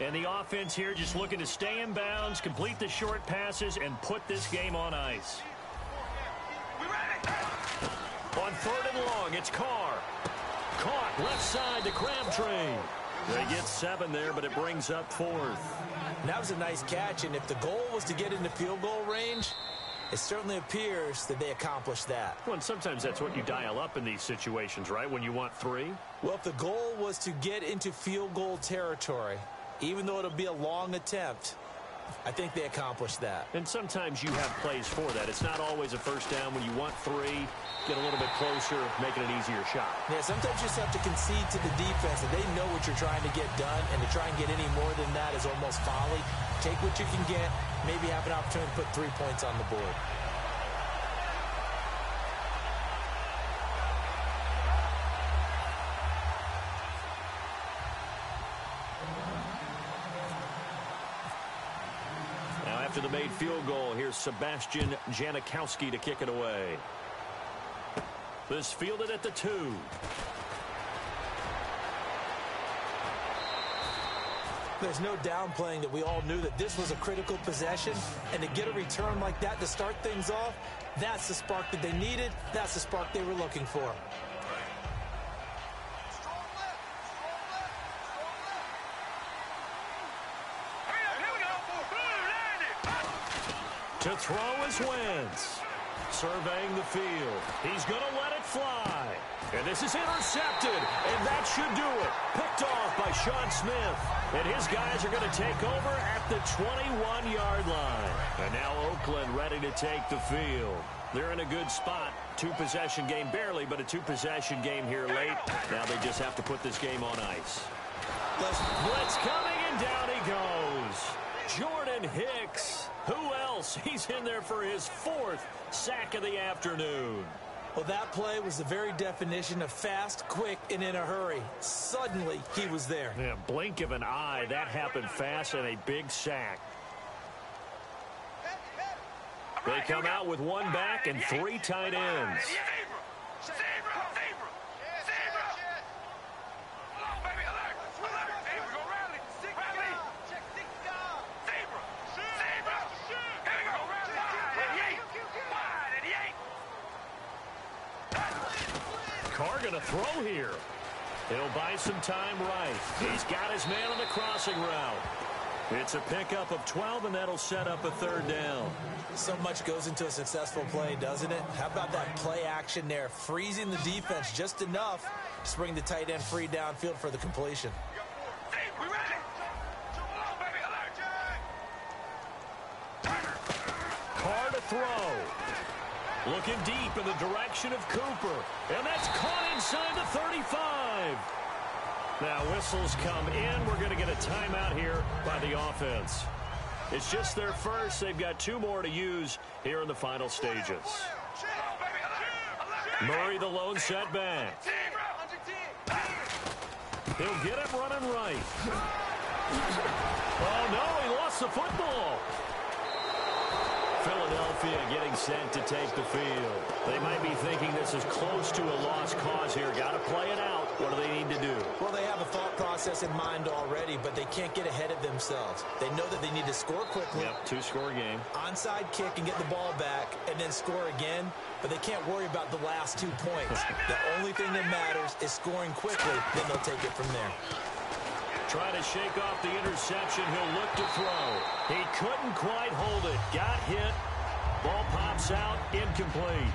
And the offense here just looking to stay in bounds, complete the short passes, and put this game on ice. On third and long, it's Carr. Caught left side to Crabtree. They get 7 there, but it brings up fourth. And that was a nice catch, and if the goal was to get into field goal range, it certainly appears that they accomplished that. Well, and sometimes that's what you dial up in these situations, right, when you want 3? Well, if the goal was to get into field goal territory, even though it'll be a long attempt, I think they accomplished that. And sometimes you have plays for that. It's not always a first down. When you want 3, get a little bit closer, make it an easier shot. Yeah, sometimes you just have to concede to the defense, and they know what you're trying to get done, and to try and get any more than that is almost folly. Take what you can get, maybe have an opportunity to put 3 points on the board. After the made field goal, here's Sebastian Janikowski to kick it away. This fielded at the 2. There's no downplaying that we all knew that this was a critical possession, and to get a return like that to start things off, that's the spark that they needed, that's the spark they were looking for. To throw is Wentz. Surveying the field. He's going to let it fly. And this is intercepted. And that should do it. Picked off by Sean Smith. And his guys are going to take over at the 21-yard line. And now Oakland ready to take the field. They're in a good spot two-possession game, barely, but a two-possession game here late. Now they just have to put this game on ice. Blitz coming, and down he goes. Jordan Hicks. Who else? He's in there for his 4th sack of the afternoon. Well, that play was the very definition of fast, quick, and in a hurry. Suddenly, he was there. Yeah, blink of an eye. That happened fast and a big sack. They come out with one back and 3 tight ends. Carr going to throw here. He'll buy some time right. He's got his man on the crossing route. It's a pickup of 12, and that'll set up a 3rd down. So much goes into a successful play, doesn't it? How about that play action there, freezing the defense just enough to bring the tight end free downfield for the completion. Carr to throw. Looking deep in the direction of Cooper. And that's caught inside the 35. Now whistles come in. We're going to get a timeout here by the offense. It's just their first. They've got 2 more to use here in the final stages. Murray the lone setback. He'll get it running right. Oh, no, he lost the football. Philadelphia getting set to take the field. They might be thinking this is close to a lost cause here. Got to play it out. What do they need to do? Well, they have a thought process in mind already, but they can't get ahead of themselves. They know that they need to score quickly. Yep, 2-score game. Onside kick and get the ball back and then score again, but they can't worry about the last 2 points. The only thing that matters is scoring quickly, then they'll take it from there. Trying to shake off the interception. He'll look to throw. He couldn't quite hold it. Got hit. Ball pops out. Incomplete.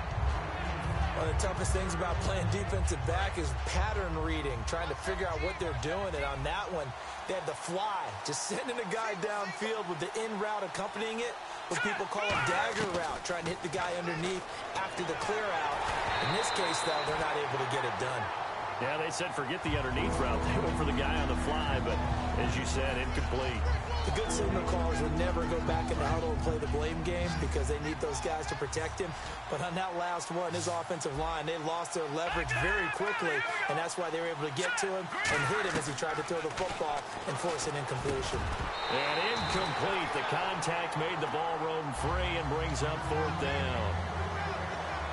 One of the toughest things about playing defensive back is pattern reading, trying to figure out what they're doing. And on that one, they had the fly, just sending a guy downfield with the in route accompanying it, what people call a dagger route, trying to hit the guy underneath after the clear out. In this case, though, they're not able to get it done. Yeah, they said forget the underneath route. They went for the guy on the fly, but as you said, incomplete. The good signal callers would never go back in the huddle and play the blame game because they need those guys to protect him. But on that last one, his offensive line, they lost their leverage very quickly, and that's why they were able to get to him and hit him as he tried to throw the football and force an incompletion. And incomplete. The contact made the ball roam free and brings up 4th down.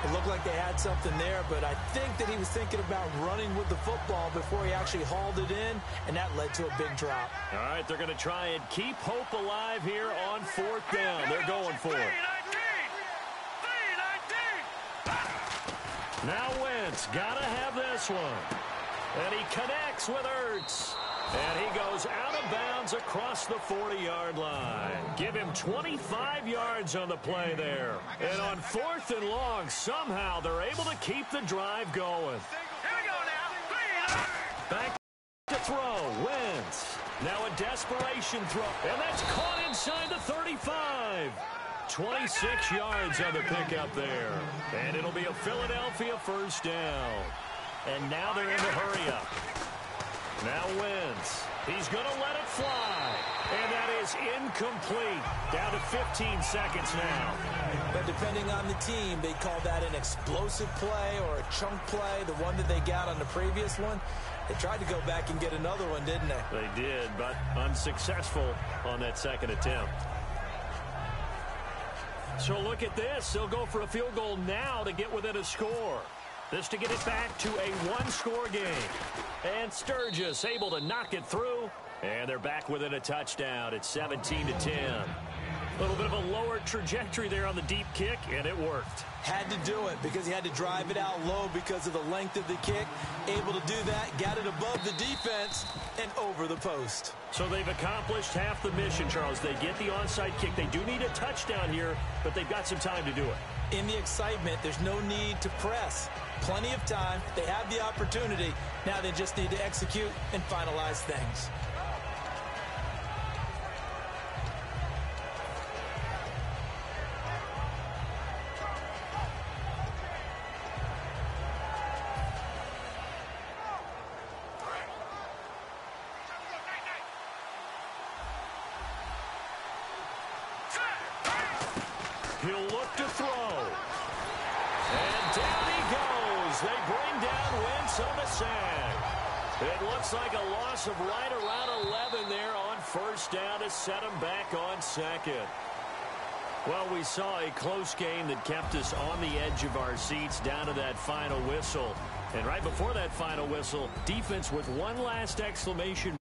It looked like they had something there, but I think that he was thinking about running with the football before he actually hauled it in, and that led to a big drop. All right, they're going to try and keep hope alive here on 4th down. They're going for it. Now Wentz got to have this one. And he connects with Ertz. And he goes out of bounds across the 40-yard line. Give him 25 yards on the play there. And on 4th and long, somehow they're able to keep the drive going. Back to throw. Wentz. Now a desperation throw. And that's caught inside the 35. 26 yards on the pickup there. And it'll be a Philadelphia 1st down. And now they're in the hurry-up. Now Wentz. He's going to let it fly. And that is incomplete. Down to 15 seconds now. But depending on the team, they call that an explosive play or a chunk play, the one that they got on the previous one. They tried to go back and get another one, didn't they? They did, but unsuccessful on that second attempt. So look at this. They'll go for a field goal now to get within a score. This to get it back to a 1-score game. And Sturgis able to knock it through. And they're back within a touchdown. It's 17-10. A little bit of a lower trajectory there on the deep kick, and it worked. Had to do it because he had to drive it out low because of the length of the kick. Able to do that, got it above the defense, and over the post. So they've accomplished half the mission, Charles. They get the onside kick. They do need a touchdown here, but they've got some time to do it. In the excitement, there's no need to press. Plenty of time. They have the opportunity. Now they just need to execute and finalize things. He'll look to throw. And down he goes. They bring down Wentz on the sack. It looks like a loss of right around 11 there on first down to set him back on second. Well, we saw a close game that kept us on the edge of our seats down to that final whistle. And right before that final whistle, defense with one last exclamation